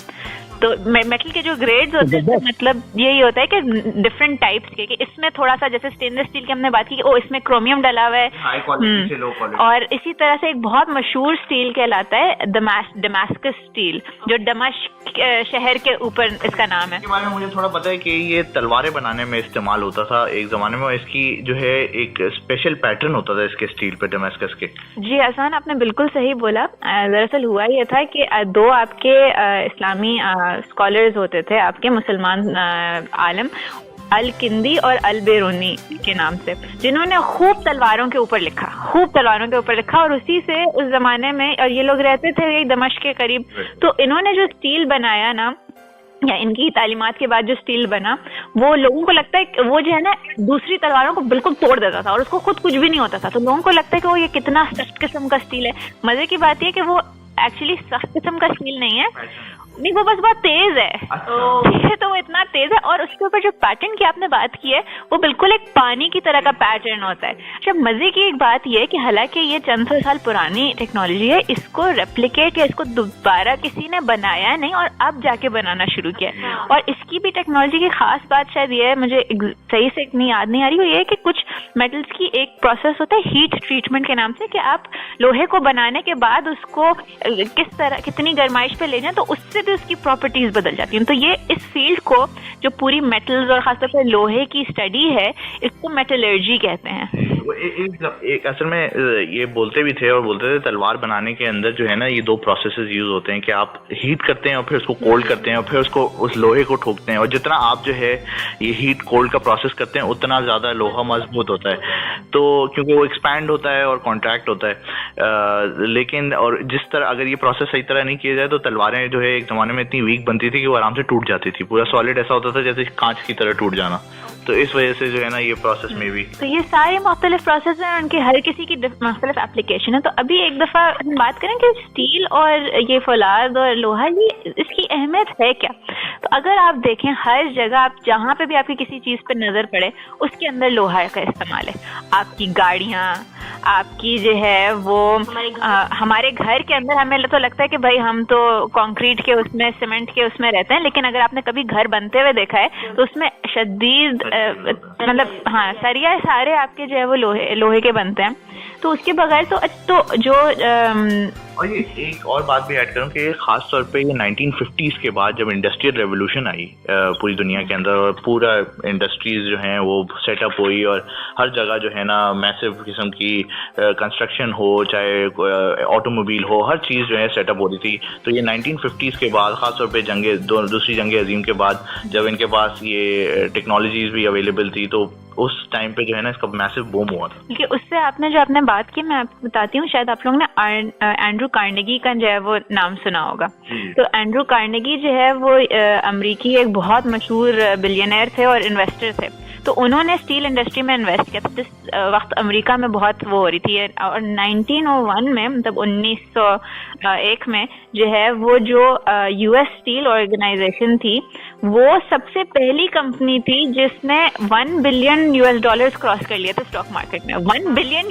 तो मेटल के जो ग्रेड्स होते हैं, मतलब यही होता है कि डिफरेंट टाइप्स के, कि इसमें थोड़ा सा जैसे स्टेनलेस स्टील की हमने बात की कि इसमें क्रोमियम डला हुआ है, हाई क्वालिटी से लो क्वालिटी। और इसी तरह से एक बहुत मशहूर स्टील कहलाता है दमास्कस स्टील, जो दमिश्क शहर के ऊपर इसका नाम है। इसके बारे में मुझे थोड़ा पता है कि ये तलवारें बनाने में इस्तेमाल होता था एक जमाने में, इसकी जो है एक स्पेशल पैटर्न होता था इसके स्टील पे दमास्कस के। जी हसन, आपने बिल्कुल सही बोला। दरअसल हुआ ये था कि दो आपके इस्लामी स्कॉलर्स होते थे, आपके मुसलमान आलिम, अल किंदी और अल बेरूनी के नाम से, जिन्होंने खूब तलवारों के ऊपर लिखा, और उसी से उस जमाने में, और ये लोग रहते थे दमिश्क के करीब, तो इन्होंने जो स्टील बनाया ना, या इनकी तालीमात के बाद जो स्टील बना, वो लोगों को लगता है कि वो जो है ना दूसरी तलवारों को बिल्कुल तोड़ देता था, और उसको खुद कुछ भी नहीं होता था। तो लोगों को लगता है कि वो ये कितना सख्त किस्म का स्टील है। मजे की बात ये कि वो एक्चुअली सख्त किस्म का स्टील नहीं है, नहीं, वो बस बहुत तेज है। ठीक है, तो वो इतना तेज है, और उसके ऊपर जो पैटर्न की आपने बात की है वो बिल्कुल एक पानी की तरह का पैटर्न होता है। अच्छा, मजे की एक बात ये है कि हालांकि ये चंद सौ साल पुरानी टेक्नोलॉजी है, इसको रेप्लिकेट या इसको दोबारा किसी ने बनाया नहीं, और अब जाके बनाना शुरू किया। और इसकी भी टेक्नोलॉजी की खास बात शायद ये है, मुझे सही से इतनी याद नहीं आ रही, वो ये है कि कुछ मेटल्स की एक प्रोसेस होता है हीट ट्रीटमेंट के नाम से, कि आप लोहे को बनाने के बाद उसको किस तरह कितनी गर्माइश पे ले जाएं, तो उससे भी उसकी प्रॉपर्टीज बदल जाती हैं। तो ये इस फील्ड को, जो पूरी मेटल्स और खासतौर पर लोहे की स्टडी है, इसको मेटलर्जी कहते हैं। एक असल में ये बोलते भी थे, और बोलते थे तलवार बनाने के अंदर जो है ना ये दो प्रोसेसेस यूज होते हैं, कि आप हीट करते हैं और फिर उसको कोल्ड करते हैं, और फिर उसको उस लोहे को ठोकते हैं, और जितना आप जो है ये हीट कोल्ड का प्रोसेस करते हैं उतना ज्यादा लोहा मजबूत होता है, तो क्योंकि वो एक्सपैंड होता है और कॉन्ट्रैक्ट होता है। लेकिन और जिस तरह अगर ये प्रोसेस सही तरह नहीं किया जाए तो तलवारें जो है एक जमाने में इतनी वीक बनती थी कि वो आराम से टूट जाती थी, पूरा सॉलिड ऐसा होता था जैसे कांच की तरह टूट जाना। तो इस वजह से जो है ना ये प्रोसेस में भी, तो ये सारे मुख्तलिफ प्रोसेस हैं, उनकी हर किसी की मुख्तलिफ एप्लीकेशन है। तो अभी एक दफा हम बात करें कि स्टील और ये फौलाद और लोहा, ये इसकी अहमियत है क्या। तो अगर आप देखें हर जगह, आप जहाँ पे भी आपकी किसी चीज पे नजर पड़े उसके अंदर लोहा का इस्तेमाल है। आपकी गाड़ियाँ, आपकी जो है वो हमारे घर के अंदर, हमें तो लगता है कि भाई हम तो कंक्रीट के उसमें, सीमेंट के उसमें रहते हैं, लेकिन अगर आपने कभी घर बनते हुए देखा है तो उसमें शदीद मतलब हाँ सरिया सारे आपके जो है वो लोहे के बनते हैं। तो उसके बगैर तो जो और ये एक और बात भी ऐड करूं कि खास तौर पे ये 1950s के बाद जब इंडस्ट्रियल रेवोल्यूशन आई पूरी दुनिया के अंदर और पूरा इंडस्ट्रीज जो हैं वो सेटअप हुई और हर जगह जो है ना मैसिव किस्म की कंस्ट्रक्शन हो, चाहे ऑटोमोबाइल हो, हर चीज़ जो है सेटअप हो रही थी। तो ये 1950s के बाद खास तौर पे दूसरी जंग अजीम के बाद जब इनके पास ये टेक्नोलॉजीज भी अवेलेबल थी तो उस टाइम पे जो है ना इसका मैसिव बूम हुआ था। क्योंकि उससे आपने बात की, मैं आपको बताती हूँ, शायद आप लोगों ने एंड्रू कार्नेगी का जो है वो नाम सुना होगा। तो एंड्रू कार्नेगी जो है वो अमेरिकी एक बहुत मशहूर बिलियनर थे और इन्वेस्टर थे। तो उन्होंने स्टील इंडस्ट्री में इन्वेस्ट किया था जिस वक्त अमेरिका में बहुत वो हो रही थी। और 1901 में, मतलब 1901 में जो है वो जो यूएस स्टील ऑर्गेनाइजेशन थी वो सबसे पहली कंपनी थी जिसने $1 बिलियन क्रॉस कर लिया था स्टॉक मार्केट में। $1 बिलियन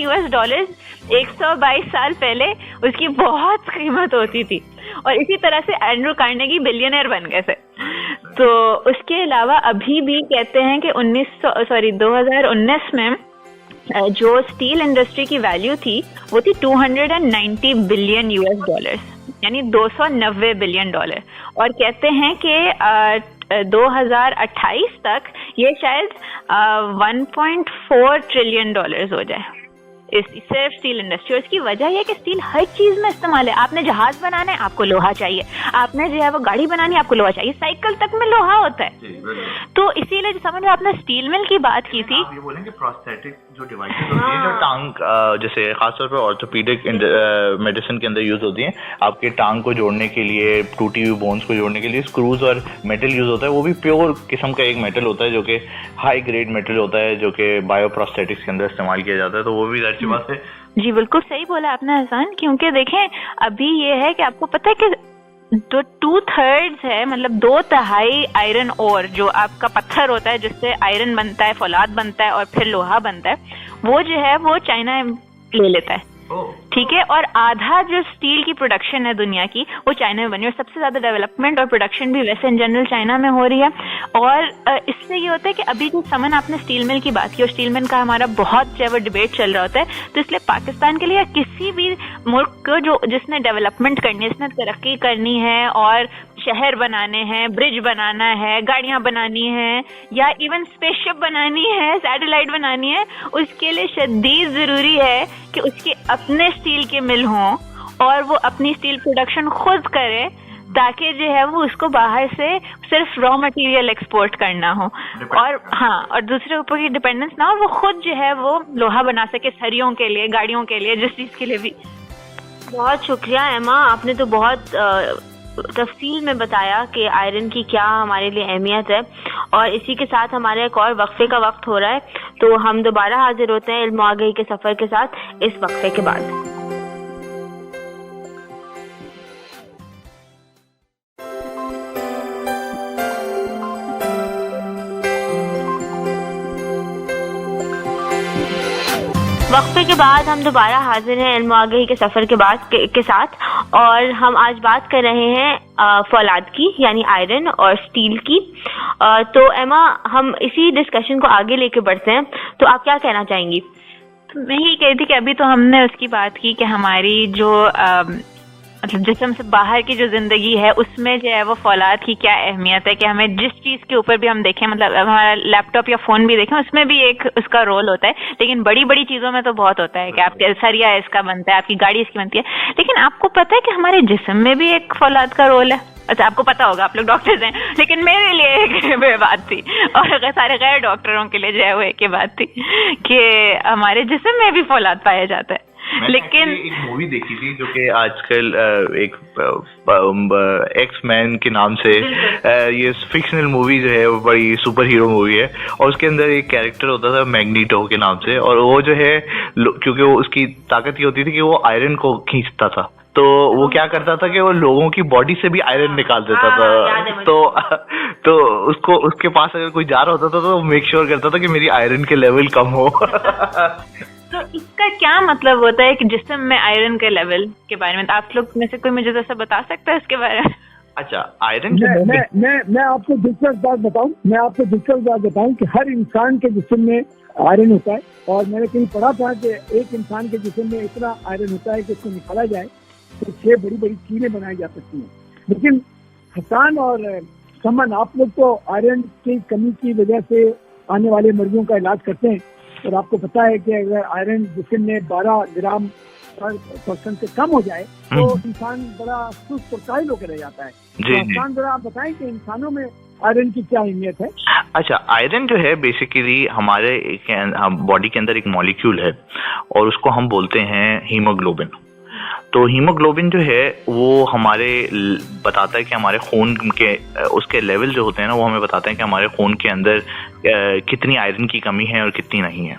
122 साल पहले उसकी बहुत कीमत होती थी और इसी तरह से एंड्रू कार्नेगी बिलियनर बन गए थे। तो उसके अलावा अभी भी कहते हैं कि 2019 में जो स्टील इंडस्ट्री की वैल्यू थी वो थी $290 बिलियन यानी $290 बिलियन। और कहते हैं कि 2028 तक ये शायद $1.4 ट्रिलियन हो जाए सिर्फ स्टील इंडस्ट्री। और इसकी वजह यह है कि स्टील हर चीज में इस्तेमाल है। आपने जहाज बनाना है, आपको लोहा चाहिए। आपने जो है वो गाड़ी बनानी है, आपको लोहा चाहिए। साइकिल तक में लोहा होता है। तो इसीलिए समझ लो आपने स्टील मिल की बात की थी। आप ये बोलेंगे प्रोस्थेटिक जो डिवाइसेस होती है, जो टांग जैसे खासतौर पर ऑर्थोपीडिक मेडिसिन के अंदर यूज होती है, आपके टांग को जोड़ने के लिए, टूटी हुई बोन्स को जोड़ने के लिए स्क्रूज और मेटल यूज होता है। वो भी प्योर किस्म का एक मेटल होता है जो कि हाई ग्रेड मेटल होता है, जो कि बायोप्रोस्थेटिक्स के अंदर इस्तेमाल किया जाता है। तो वो भी अच्छी बात है। जी बिल्कुल सही बोला आपने हसन, क्योंकि देखें अभी ये है कि आपको पता है कि जो 2/3 है, मतलब 2/3 आयरन ओर जो आपका पत्थर होता है जिससे आयरन बनता है, फौलाद बनता है और फिर लोहा बनता है, वो जो है वो चाइना ले लेता है। ठीक है। और आधा जो स्टील की प्रोडक्शन है दुनिया की वो चाइना में बनी और सबसे ज्यादा डेवलपमेंट और प्रोडक्शन भी वैसे इन जनरल चाइना में हो रही है। और इससे ये होता है कि अभी जो समन आपने स्टील मिल की बात की और स्टील मिल का हमारा बहुत जो डिबेट चल रहा होता है, तो इसलिए पाकिस्तान के लिए या किसी भी मुल्क को जो जिसने डेवलपमेंट करनी है, जिसने तरक्की करनी है और शहर बनाने हैं, ब्रिज बनाना है, गाड़ियां बनानी है या इवन स्पेसशिप बनानी है, सैटेलाइट बनानी है, उसके लिए शदीद जरूरी है कि उसके अपने स्टील के मिल हों और वो अपनी स्टील प्रोडक्शन खुद करे, ताकि जो है वो उसको बाहर से सिर्फ रॉ मटेरियल एक्सपोर्ट करना हो और हाँ, और दूसरे ऊपर की डिपेंडेंस ना हो, वो खुद जो है वो लोहा बना सके सरियों के लिए, गाड़ियों के लिए, जिस चीज के लिए भी। बहुत शुक्रिया एमा, आपने तो बहुत तफसील में बताया कि आयरन की क्या हमारे लिए अहमियत है। और इसी के साथ हमारे एक और वक्फे का वक्त हो रहा है, तो हम दोबारा हाजिर होते हैं इल्म आगाही के सफर के साथ इस वक्फे के बाद। वक्फे के बाद हम दोबारा हाजिर हैं इल्म आगाही के सफर के साथ और हम आज बात कर रहे हैं फौलाद की, यानी आयरन और स्टील की। तो एमा, हम इसी डिस्कशन को आगे लेके बढ़ते हैं, तो आप क्या कहना चाहेंगी? मैं ही कह रही थी कि अभी तो हमने उसकी बात की कि हमारी जो मतलब जिस्म से बाहर की जो जिंदगी है उसमें जो है वो फौलाद की क्या अहमियत है, कि हमें जिस चीज के ऊपर भी हम देखें, मतलब हमारा लैपटॉप या फोन भी देखें, उसमें भी एक उसका रोल होता है। लेकिन बड़ी बड़ी चीजों में तो बहुत होता है कि आपके सरिया इसका बनता है, आपकी गाड़ी इसकी बनती है। लेकिन आपको पता है कि हमारे जिस्म में भी एक फौलाद का रोल है? अच्छा, आपको पता होगा, आप लोग डॉक्टर्स हैं, लेकिन मेरे लिए एक बात थी और सारे गैर डॉक्टरों के लिए जो है वो एक बात थी कि हमारे जिस्म में भी फौलाद पाया जाता है। लेकिन एक मूवी देखी थी जो कि आजकल एक एक्स-मैन के नाम से ये फिक्शनल मूवी जो है वो बड़ी सुपर हीरो मूवी है और उसके अंदर एक कैरेक्टर होता था मैग्नीटो के नाम से, और वो जो है क्योंकि वो उसकी ताकत ये होती थी कि वो आयरन को खींचता था, तो वो क्या करता था कि वो लोगों की बॉडी से भी आयरन निकाल देता था। तो उसको उसके पास अगर कोई जा रहा होता था तो मेक श्योर करता था कि मेरी आयरन के लेवल कम हो। तो इसका क्या मतलब होता है कि जिस्म में आयरन के लेवल के बारे में आप लोग में से कोई मुझे जैसा बता सकता है इसके बारे में? अच्छा, आयरन मैं आपको दिलचस्प बात बताऊं कि हर इंसान के जिस्म में आयरन होता है, और मैंने कहीं पढ़ा था कि एक इंसान के जिस्म में इतना आयरन होता है कि उसको निकाला जाए तो 6 बड़ी बड़ी कीलें बनाई जा सकती हैं। लेकिन हसन और समन, आप लोग तो आयरन की कमी की वजह से आने वाले मरीजों का इलाज करते हैं, और आपको पता है कि अगर आयरन जिस्म में 12 ग्राम % से कम हो जाए तो इंसान बड़ा सुस्त और कायल होकर रह जाता है। जी, हसन, जरा आप बताएं कि इंसानों में आयरन की क्या अहमियत है? अच्छा, आयरन जो है बेसिकली हमारे बॉडी के अंदर एक मॉलिक्यूल है और उसको हम बोलते हैं हीमोग्लोबिन। तो हीमोग्लोबिन जो है वो हमारे बताता है कि हमारे खून के उसके लेवल जो होते हैं ना, वो हमें बताते हैं कि हमारे खून के अंदर कितनी आयरन की कमी है और कितनी नहीं है।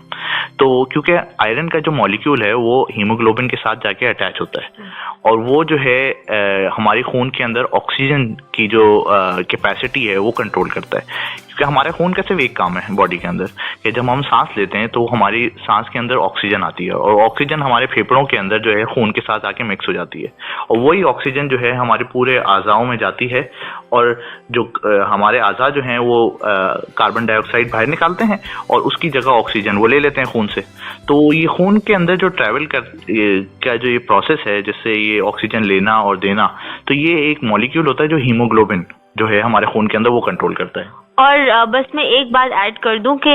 तो क्योंकि आयरन का जो मॉलिक्यूल है वो हीमोग्लोबिन के साथ जाके अटैच होता है और वो जो है हमारे खून के अंदर ऑक्सीजन की जो कैपेसिटी है वो कंट्रोल करता है। क्योंकि हमारे खून का सिर्फ एक काम है बॉडी के अंदर कि जब हम सांस लेते हैं तो हमारी सांस के अंदर ऑक्सीजन आती है और ऑक्सीजन हमारे फेफड़ों के अंदर जो है खून के साथ आके मिक्स हो जाती है और वही ऑक्सीजन जो है हमारे पूरे आज़ाओं में जाती है और जो हमारे आज़ा जो हैं वो कार्बन डाइऑक्साइड बाहर निकालते हैं और उसकी जगह ऑक्सीजन वो ले लेते हैं खून से। तो ये खून के अंदर जो ट्रैवल का जो ये प्रोसेस है जिससे ये ऑक्सीजन लेना और देना, तो ये एक मॉलिक्यूल होता है जो हीमोग्लोबिन जो है हमारे खून के अंदर वो कंट्रोल करता है। और बस मैं एक बात ऐड कर दूं कि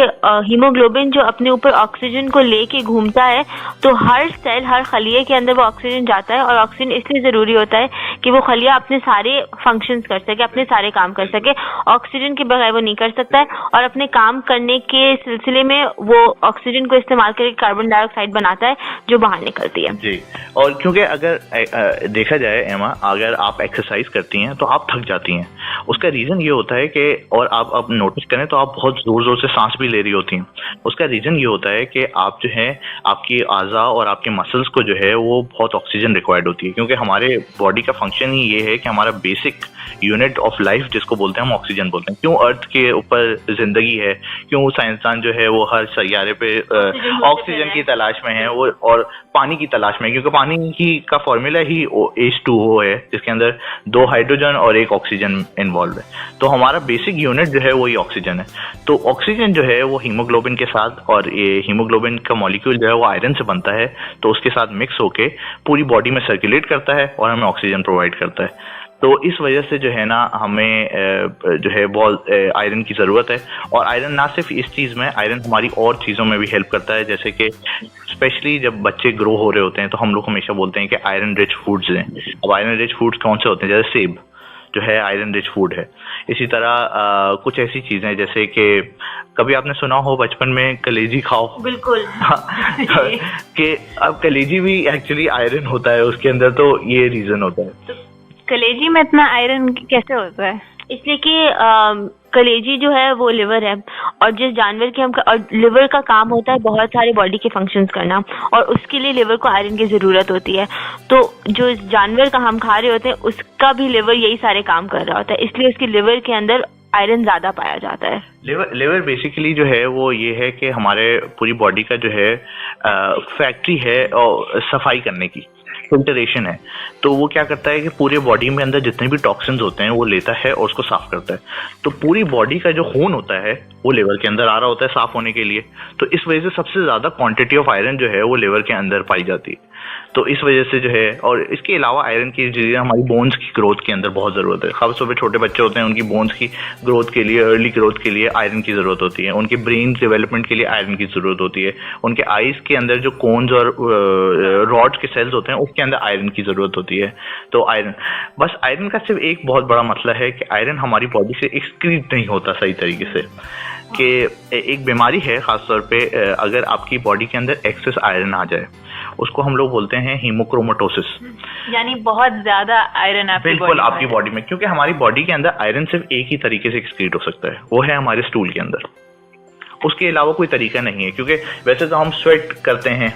हीमोग्लोबिन जो अपने ऊपर ऑक्सीजन को लेके घूमता है, तो हर सेल, हर खलिए के अंदर वो ऑक्सीजन जाता है और ऑक्सीजन इसलिए जरूरी होता है कि वो खलिया अपने सारे फंक्शंस कर सके, अपने सारे काम कर सके। ऑक्सीजन के बगैर वो नहीं कर सकता है और अपने काम करने के सिलसिले में वो ऑक्सीजन को इस्तेमाल करके कार्बन डाइऑक्साइड बनाता है जो बाहर निकलती है। जी, और क्योंकि अगर देखा जाए एमा, अगर आप एक्सरसाइज करती हैं तो आप थक जाती हैं। उसका रीजन ये होता है कि, और आप नोटिस करें तो आप बहुत जोर जोर से सांस भी ले रही होती हैं। उसका रीजन ये होता है कि आप जो है आपकी आज़ा और आपके मसल्स को जो है वो बहुत ऑक्सीजन रिक्वायर्ड होती है, क्योंकि हमारे बॉडी का फंक्शन ही ये है कि हमारा बेसिक यूनिट ऑफ लाइफ जिसको बोलते हैं हम ऑक्सीजन बोलते हैं। क्यों अर्थ के ऊपर जिंदगी है, क्यों साइंसदान जो है वो हर सैयारे पे ऑक्सीजन की तलाश में है वो और पानी की तलाश में, क्योंकि पानी की का फॉर्मूला ही H2O है जिसके अंदर 2 हाइड्रोजन और 1 ऑक्सीजन इन्वॉल्व है। तो हमारा बेसिक यूनिट जो है वही ऑक्सीजन है। तो ऑक्सीजन जो है वो हीमोग्लोबिन के साथ, और ये हीमोग्लोबिन का मॉलिक्यूल जो है वो आयरन से बनता है, तो उसके साथ मिक्स होके पूरी बॉडी में सर्कुलेट करता है और हमें ऑक्सीजन प्रोवाइड करता है। तो इस वजह से जो है ना हमें जो है बहुत आयरन की ज़रूरत है। और आयरन ना सिर्फ इस चीज़ में, आयरन हमारी और चीज़ों में भी हेल्प करता है। जैसे कि स्पेशली जब बच्चे ग्रो हो रहे होते हैं तो हम लोग हमेशा बोलते हैं कि आयरन रिच फूड्स हैं। अब आयरन रिच फूड्स कौन से होते हैं? जैसे सेब जो है आयरन रिच फूड है। इसी तरह कुछ ऐसी चीज़ें जैसे कि कभी आपने सुना हो बचपन में कलेजी खाओ। बिल्कुल। कि अब कलेजी भी एक्चुअली आयरन होता है उसके अंदर, तो ये रीज़न होता है। कलेजी में इतना आयरन कैसे होता है? इसलिए कि कलेजी जो है वो लिवर है और जिस जानवर के और लिवर का काम होता है बहुत सारे बॉडी के फंक्शंस करना, और उसके लिए लिवर को आयरन की जरूरत होती है। तो जो जानवर का हम खा रहे होते हैं उसका भी लिवर यही सारे काम कर रहा होता है, इसलिए उसकी लिवर के अंदर आयरन ज्यादा पाया जाता है। लिवर बेसिकली जो है वो ये है कि हमारे पूरी बॉडी का जो है फैक्ट्री है और सफाई करने की, फिल्टरेशन है। तो वो क्या करता है कि पूरे बॉडी में अंदर जितने भी टॉक्सिन्स होते हैं वो लेता है और उसको साफ करता है। तो पूरी बॉडी का जो खून होता है वो लिवर के अंदर आ रहा होता है साफ होने के लिए। तो इस वजह से सबसे ज्यादा क्वांटिटी ऑफ आयरन जो है वो लिवर के अंदर पाई जाती है। तो इस वजह से जो है, और इसके अलावा आयरन की चीजें हमारी बोन्स की ग्रोथ के अंदर बहुत जरूरत है। खासतौर पे छोटे बच्चे होते हैं उनकी बोन्स की ग्रोथ के लिए, अर्ली ग्रोथ के लिए आयरन की जरूरत होती है। उनके ब्रेन डेवलपमेंट के लिए आयरन की जरूरत होती है। उनके आईज के अंदर जो कोन्स और रॉड के सेल्स होते हैं उसके अंदर आयरन की जरूरत होती है। तो आयरन का सिर्फ एक बहुत बड़ा मसला है कि आयरन हमारी बॉडी से एक्सक्रीट नहीं होता सही तरीके से। कि एक बीमारी है खासतौर पे, अगर आपकी बॉडी के अंदर एक्सेस आयरन आ जाए उसको हम लोग बोलते हैं हीमोक्रोमेटोसिस। यानी बहुत ज्यादा आयरन आपकी बॉडी में, क्योंकि हमारी बॉडी के अंदर आयरन सिर्फ एक ही तरीके से एक्सक्रीट हो सकता है, वो है हमारे स्टूल के अंदर। उसके अलावा कोई तरीका नहीं है, क्योंकि वैसे तो हम स्वेट करते हैं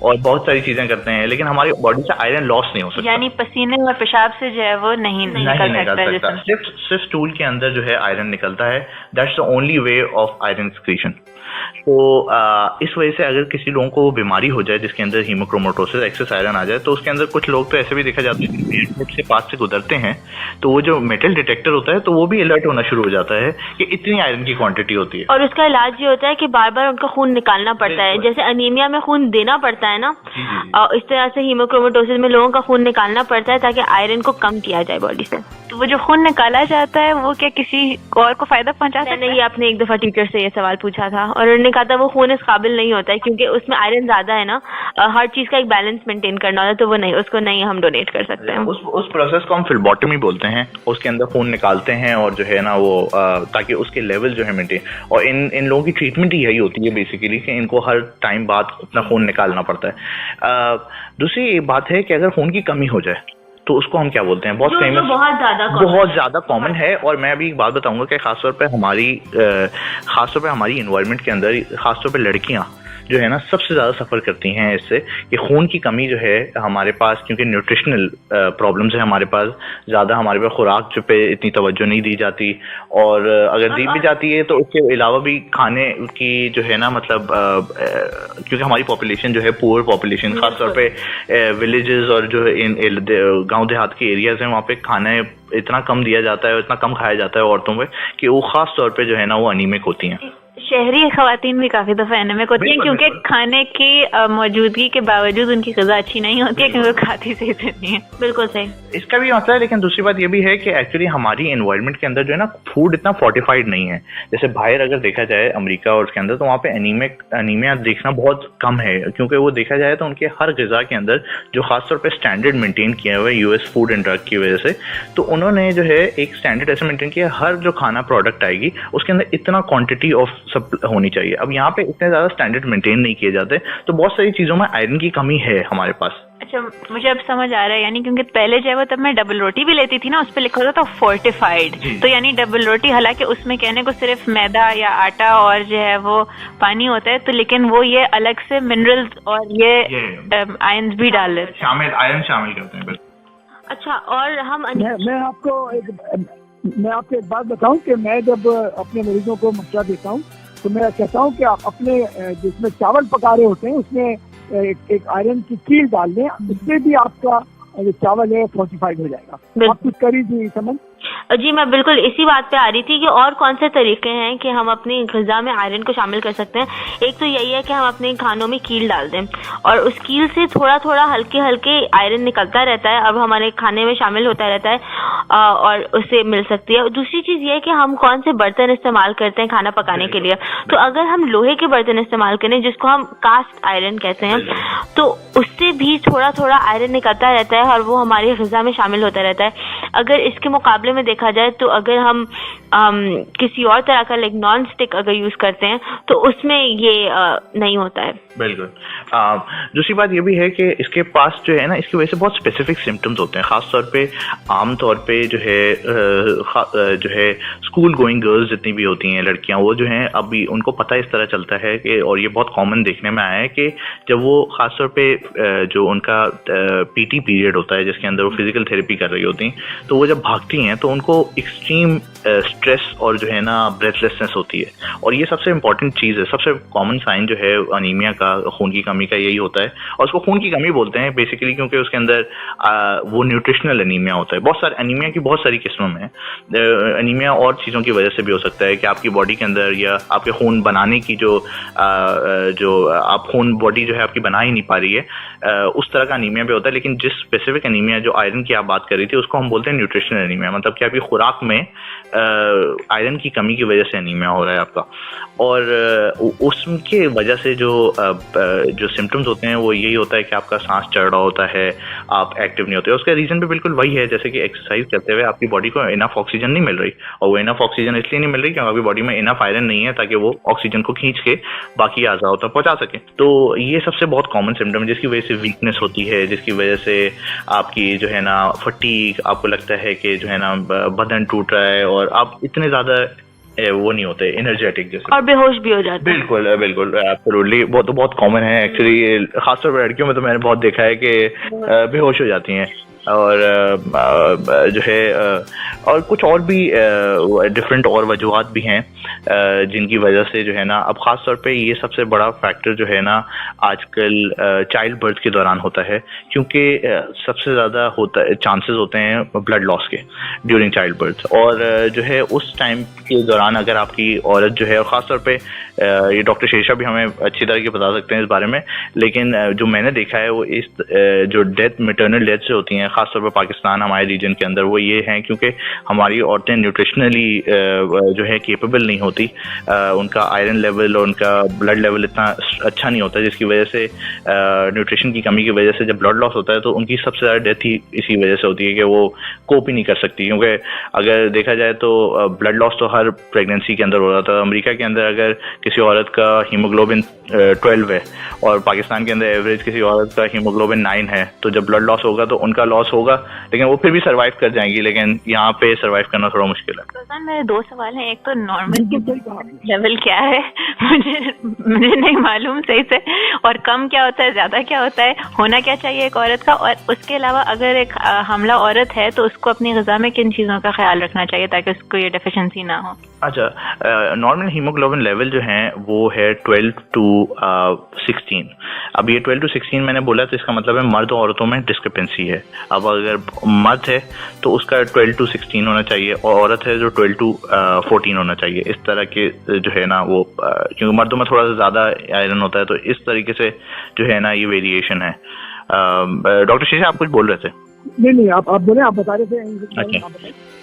और बहुत सारी चीजें करते हैं लेकिन हमारी बॉडी से आयरन लॉस नहीं हो सकता। यानी पसीने और पेशाब से जो है वो नहीं निकल सकता। सिर्फ स्टूल के अंदर जो है आयरन निकलता है। That's the only way of iron excretion. तो इस वजह से अगर किसी लोगों को बीमारी हो जाए जिसके अंदर हीमोक्रोमेटोसिस, एक्सेस आयरन आ जाए, तो उसके अंदर कुछ लोग तो ऐसे भी देखा जाता है कि एयरपोर्ट से पास से गुजरते हैं तो वो जो मेटल डिटेक्टर होता है तो वो भी अलर्ट होना शुरू हो जाता है कि इतनी आयरन की क्वांटिटी होती है। और उसका इलाज ये होता है कि बार बार उनका खून निकालना पड़ता है। जैसे अनीमिया में खून देना पड़ता है ना, और इस तरह से हीमोक्रोमेटोसिस में लोगों का खून निकालना पड़ता है ताकि आयरन को कम किया जाए बॉडी से। तो वो जो खून निकाला जाता है वो क्या किसी और को फायदा पहुंचाता है? नहीं, आपने एक दफा टीचर से ये सवाल पूछा था और उन्होंने कहा था वो खून इस काबिल नहीं होता है क्योंकि उसमें आयरन ज्यादा है ना, हर चीज का एक बैलेंस मेंटेन करना होता है, तो वो नहीं, उसको नहीं हम डोनेट कर सकते हैं। उस प्रोसेस को हम फिलबॉटमी बोलते हैं। उसके अंदर खून निकालते हैं और जो है ना वो ताकि उसके लेवल जो है मेंटेन, और इन लोगों की ट्रीटमेंट ही यही होती है बेसिकली कि इनको हर टाइम बाद अपना खून निकालना पड़ता है। दूसरी बात है कि अगर खून की कमी हो जाए तो उसको हम क्या बोलते हैं, बहुत फेमस, बहुत ज्यादा कॉमन है। और मैं अभी एक बात बताऊंगा कि खासतौर पे हमारी एनवायरनमेंट के अंदर खासतौर पे लड़कियां जो है ना सबसे ज्यादा सफर करती हैं इससे कि खून की कमी जो है हमारे पास, क्योंकि न्यूट्रिशनल प्रॉब्लम्स है हमारे पास, ज्यादा हमारे पास खुराक जो पे इतनी तवज्जो नहीं दी जाती, और अगर दी भी जाती है तो उसके अलावा भी खाने की जो है ना मतलब क्योंकि हमारी पॉपुलेशन जो है पुअर पॉपुलेशन, खासतौर पे विलेजेस और जो इन गाँव देहात के एरियाज हैं वहाँ पे खाना इतना कम दिया जाता है, इतना कम खाया जाता है औरतों में कि वो खास तौर पे जो है ना वो अनीमिक होती हैं। शहरी खवातीन भी काफी दफा एनीमिक होती हैं क्योंकि खाने की मौजूदगी के बावजूद उनकी ग़िज़ा अच्छी नहीं होती है क्योंकि वो खाती सही से नहीं है। बिल्कुल सही, इसका भी मसला है। लेकिन दूसरी बात ये भी है कि एक्चुअली हमारी एनवायरनमेंट के अंदर जो है ना फूड इतना फोर्टिफाइड नहीं है। जैसे बाहर अगर देखा जाए अमेरिका और उसके अंदर, तो वहाँ पे अनीमिया देखना बहुत कम है, क्योंकि वो देखा जाए तो उनके हर ग़िज़ा के अंदर जो खासतौर पर स्टैंडर्ड मेंटेन किया हुआ है यूएस फूड एंड ड्रग की वजह से, तो उन्होंने जो है एक स्टैंडर्ड ऐसे मेंटेन किया, हर जो खाना प्रोडक्ट आएगी उसके अंदर इतना क्वांटिटी ऑफ सब होनी चाहिए। अब यहाँ पे इतने ज्यादा स्टैंडर्ड मेंटेन नहीं किए जाते, तो बहुत सारी चीजों में आयरन की कमी है हमारे पास। अच्छा, मुझे अब समझ आ रहा है, यानी क्योंकि पहले जो है वो तब मैं डबल रोटी भी लेती थी ना, उस पर लिखा होता था फोर्टिफाइड, तो यानी डबल रोटी, हालांकि उसमें कहने को सिर्फ मैदा या आटा और जो है वो पानी होता है, तो लेकिन वो ये अलग से मिनरल्स और ये आयरन भी डाल लेते हैं, आयरन शामिल करते हैं। अच्छा, और हम मैं आपको एक बात बताऊं कि मैं जब अपने मरीजों को मशवरा देता हूं तो मैं कहता हूं कि आप अपने जिसमें चावल पका रहे होते हैं उसमें एक आयरन की कील डाल दें, उससे भी आपका जो चावल है फोर्टिफाइड हो जाएगा। आप कुछ करी जी समझ? जी, मैं बिल्कुल इसी बात पे आ रही थी कि और कौन से तरीके हैं कि हम अपनी ग़िज़ा में आयरन को शामिल कर सकते हैं। एक तो यही है कि हम अपने खानों में कील डाल दें और उस कील से थोड़ा थोड़ा हल्के हल्के आयरन निकलता रहता है, अब हमारे खाने में शामिल होता रहता है और उससे मिल सकती है। दूसरी चीज़ ये है कि हम कौन से बर्तन इस्तेमाल करते हैं खाना पकाने के लिए, तो अगर हम लोहे के बर्तन इस्तेमाल करें जिसको हम कास्ट आयरन कहते हैं, तो उससे भी थोड़ा थोड़ा आयरन निकलता रहता है और वो हमारी ग़िज़ा में शामिल होता रहता है। अगर इसके मुकाबले में देखा जाए तो अगर हम किसी और तरह का लाइक नॉन स्टिक अगर यूज करते हैं तो उसमें ये नहीं होता है। बिल्कुल। दूसरी बात ये भी है कि इसके पास जो है ना, इसकी वजह से बहुत स्पेसिफिक सिम्टम्स होते हैं, खासतौर पे आमतौर पे जो है स्कूल गोइंग गर्ल्स जितनी भी होती हैं लड़कियां, वो जो हैं अभी उनको पता इस तरह चलता है कि, और ये बहुत कॉमन देखने में आया है कि जब वो खासतौर पे जो उनका पीटी पीरियड होता है जिसके अंदर वो फिजिकल थेरेपी कर रही होती हैं, तो वो जब भागती हैं तो उनको एक्सट्रीम स्ट्रेस और जो है ना ब्रेथलेसनेस होती है, और ये सबसे इंपॉर्टेंट चीज़ है, सबसे कॉमन साइन जो है अनीमिया का, खून की कमी का, यही होता है। और उसको खून की कमी बोलते हैं बेसिकली क्योंकि उसके अंदर वो न्यूट्रिशनल अनीमिया होता है। बहुत सारे अनीमिया की बहुत सारी किस्मों में अनीमिया और चीज़ों की वजह से भी हो सकता है कि आपकी बॉडी के अंदर या आपके खून बनाने की जो आप खून बॉडी जो है आपकी बना ही नहीं पा रही है, उस तरह का अनीमिया भी होता है। लेकिन जिस स्पेसिफिक अनीमिया जो आयरन की आप बात कर रही थी उसको हम बोलते हैं न्यूट्रिशनल अनीमिया, मतलब कि आपकी खुराक में आयरन की कमी की वजह से अनीमिया हो रहा है आपका, और उसके वजह से जो सिम्टम्स होते हैं वो यही होता है कि आपका सांस चढ़ रहा होता है, आप एक्टिव नहीं होते। उसका रीजन भी बिल्कुल वही है, जैसे कि एक्सरसाइज करते हुए आपकी बॉडी को इनफ ऑक्सीजन नहीं मिल रही, और वो इनफ ऑक्सीजन इसलिए नहीं मिल रही क्योंकि आपकी बॉडी में इनफ आयरन नहीं है ताकि वो ऑक्सीजन को खींच के बाकी अज़ाओं तक पहुंचा सके। तो ये सबसे बहुत कॉमन सिम्टम है जिसकी वजह से वीकनेस होती है, जिसकी वजह से आपकी जो है ना फटीग, आपको लगता है कि जो है ना बदन टूट रहा है और आप इतने ज्यादा वो नहीं होते एनर्जेटिक जैसे, और बेहोश भी हो जाते हैं। बिल्कुल बिल्कुल, एब्सोल्युटली, बहुत कॉमन है एक्चुअली, खासतौर पर लड़कियों में तो मैंने बहुत देखा है कि बेहोश हो जाती हैं, और जो है और कुछ और भी डिफरेंट और वजूहात भी हैं। जिनकी वजह से जो है ना, अब खास तौर पे ये सबसे बड़ा फैक्टर जो है ना आजकल चाइल्ड बर्थ के दौरान होता है, क्योंकि सबसे ज़्यादा चांसेस होते हैं ब्लड लॉस के ड्यूरिंग चाइल्ड बर्थ। और जो है उस टाइम के दौरान अगर आपकी औरत जो है, और ख़ास तौर पे ये डॉक्टर शेषा भी हमें अच्छी तरह के बता सकते हैं इस बारे में, लेकिन जो मैंने देखा है वो इस जो डेथ मैटरनल डेथ से होती हैं खासतौर पर पाकिस्तान हमारे रीजन के अंदर, वो ये हैं क्योंकि हमारी औरतें न्यूट्रिशनली जो है केपेबल नहीं होती, उनका आयरन लेवल और उनका ब्लड लेवल इतना अच्छा नहीं होता, जिसकी वजह से न्यूट्रिशन की कमी की वजह से जब ब्लड लॉस होता है तो उनकी सबसे ज़्यादा डेथ ही इसी वजह से होती है कि वो कोप ही नहीं कर सकती। क्योंकि अगर देखा जाए तो ब्लड लॉस तो हर प्रेगनेंसी के अंदर हो रहा था। अमेरिका के अंदर अगर किसी औरत का हीमोग्लोबिन 12 है और पाकिस्तान के अंदर एवरेज किसी औरत का हीमोग्लोबिन 9 है, तो जब ब्लड लॉस होगा तो उनका लॉस होगा, लेकिन वो फिर भी सर्वाइव कर जाएंगी। लेकिन यहाँ पे सर्वाइव करना थोड़ा मुश्किल है। मेरे 2 सवाल हैं। एक तो नॉर्मल लेवल क्या है मुझे नहीं मालूम सही से, और कम क्या होता है, ज्यादा क्या होता है, होना क्या चाहिए एक औरत का, और उसके अलावा अगर एक हमला औरत है तो उसको अपनी ग़िज़ा में किन चीज़ों का ख्याल रखना चाहिए ताकि उसको ये डेफिशिएंसी ना हो। अच्छा, नॉर्मल हीमोग्लोबिन लेवल जो है वो है 12 to 16। अब ये 12 to 16 मैंने बोला तो इसका मतलब है मर्द और औरतों में डिस्क्रिपेंसी है। अब अगर मर्द है तो उसका 12 to 16 होना चाहिए और औरत है जो 12 to 14 होना चाहिए। इस तरह के जो है ना वो क्योंकि मर्दों में थोड़ा सा ज़्यादा आयरन होता है, तो इस तरीके से जो है ना ये वेरिएशन है। डॉक्टर शेषा आप कुछ बोल रहे थे? नहीं आप बोले, आप बता रहे थे। अच्छा,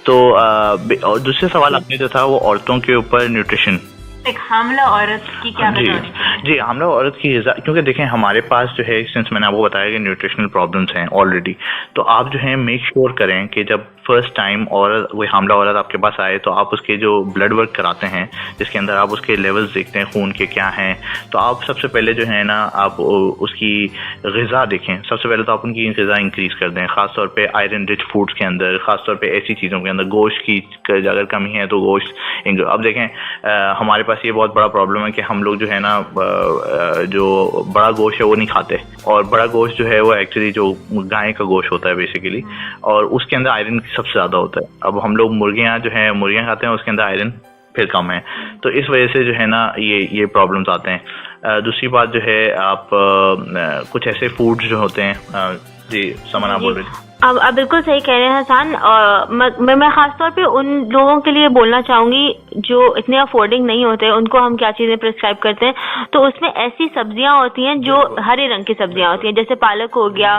तो दूसरा सवाल आपने जो था वो औरतों के ऊपर न्यूट्रिशन, एक हमला औरत की क्या जी हमला औरत की ग़िज़ा, क्योंकि देखें हमारे पास जो है, सिंस मैंने आपको बताया कि न्यूट्रिशनल प्रॉब्लम्स हैं ऑलरेडी, तो आप जो है मेक श्योर करें कि जब फर्स्ट टाइम औरत कोई हमला औरत आपके पास आए तो आप उसके जो ब्लड वर्क कराते हैं जिसके अंदर आप उसके लेवल्स देखते हैं खून के क्या हैं, तो आप सबसे पहले जो है ना आप उसकी ग़िज़ा देखें। सबसे पहले तो आप उनकी ग़िज़ा इंक्रीज़ कर दें, ख़ासतौर पे आयरन रिच फूड्स के अंदर, ख़ासतौर पे ऐसी चीज़ों के अंदर, गोश्त की अगर कमी है तो गोश्त। अब देखें हमारे पास ये बहुत बड़ा प्रॉब्लम है कि हम लोग जो है ना जो बड़ा गोश्त है वो नहीं खाते, और बड़ा गोश्त जो है वो एक्चुअली जो गाय का गोश्त होता है बेसिकली, और उसके अंदर आयरन सबसे ज़्यादा होता है। अब हम लोग मुर्गियाँ जो है मुर्गियाँ खाते हैं, उसके अंदर आयरन फिर कम है, तो इस वजह से जो है ना ये प्रॉब्लम्स आते हैं। दूसरी बात जो है आप कुछ ऐसे फूड्स जो होते हैं, जी समन आप बोल रहे थे। अब आप बिल्कुल सही कह रहे हैं हसन। मैं खासतौर पे उन लोगों के लिए बोलना चाहूंगी जो इतने अफोर्डिंग नहीं होते, उनको हम क्या चीजें प्रिस्क्राइब करते हैं, तो उसमें ऐसी सब्जियां होती हैं जो हरे रंग की सब्जियां होती हैं, जैसे पालक हो गया,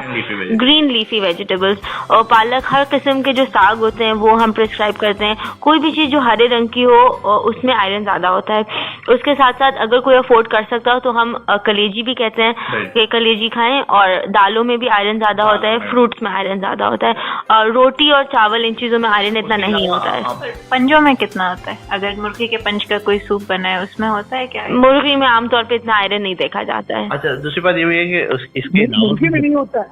ग्रीन लीफी वेजिटेबल्स, और पालक, हर किस्म के जो साग होते हैं वो हम प्रिस्क्राइब करते हैं। कोई भी चीज जो हरे रंग की हो उसमें आयरन ज्यादा होता है। उसके साथ साथ अगर कोई अफोर्ड कर सकता हो तो हम कलेजी भी कहते हैं कि कलेजी खाएं, और दालों में भी आयरन ज्यादा होता है, फ्रूट्स में आयरन ज्यादा होता है, और रोटी और चावल इन चीजों में आयरन इतना नहीं होता है। पंजों में कितना होता है? अगर मुर्गी के पंज का कोई सूप बना है उसमें होता है क्या? मुर्गी में आमतौर पे इतना आयरन नहीं देखा जाता है। अच्छा, दूसरी बात ये भी है कि इसके मुर्गी में नहीं होता है,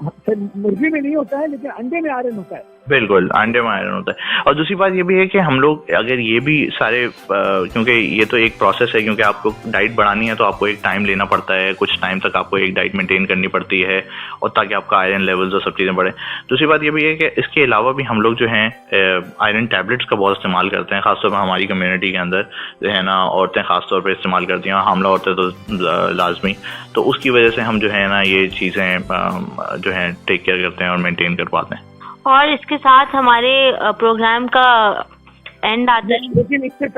मुर्गी में नहीं होता है, लेकिन अंडे में आयरन होता है। बिल्कुल, अंडे में आयरन होता है। और दूसरी बात ये भी है कि हम लोग अगर ये भी सारे क्योंकि ये तो एक प्रोसेस है, क्योंकि आपको डाइट बढ़ानी है तो आपको एक टाइम लेना पड़ता है, कुछ टाइम तक आपको एक डाइट मेंटेन करनी पड़ती है, और ताकि आपका आयरन लेवल्स और सब चीज़ें बढ़े। दूसरी बात ये भी है कि इसके अलावा भी हम लोग जो हैं आयरन टैबलेट्स का बहुत इस्तेमाल करते हैं, खासतौर पर हमारी कम्युनिटी के अंदर जो है ना औरतें खासतौर पर इस्तेमाल करती हैं, हमला औरतें तो लाजमी, तो उसकी वजह से हम जो है ना ये चीज़ें जो हैं टेक केयर करते हैं और मेनटेन कर पाते हैं। और इसके साथ हमारे प्रोग्राम का एंड आता है, लेकिन इससे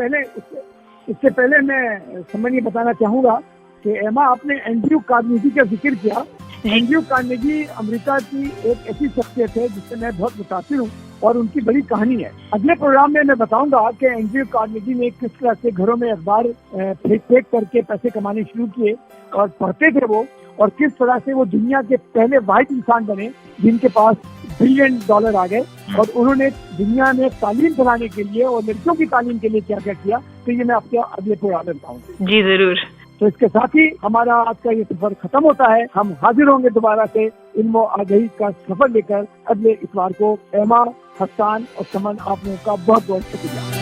पहले मैं समझ ये बताना चाहूंगा कि एमा आपने एंड्रयू कार्नेगी का जिक्र किया। एंड्रयू कार्नेगी अमेरिका की एक ऐसी शख्सियत है जिससे मैं बहुत मुतासिर हूँ और उनकी बड़ी कहानी है। अगले प्रोग्राम में मैं बताऊंगा कि एंड्रयू कार्नेगी ने किस तरह से घरों में अखबार फेंक करके पैसे कमाने शुरू किए और पढ़ते थे वो, और किस तरह से वो दुनिया के पहले वाइट इंसान बने जिनके पास $1 बिलियन आ गए, और उन्होंने दुनिया में तालीम फैलाने के लिए और लड़कियों की तालीम के लिए क्या क्या किया, तो ये मैं आपके अगले प्रोग्राम में बताऊंगा। जी जरूर। तो इसके साथ ही हमारा आज का ये सफर खत्म होता है। हम हाजिर होंगे दोबारा से इल्म आगही का सफर लेकर अगले इतवार को। एमा, हसन और समन, आप लोगों का बहुत बहुत शुक्रिया।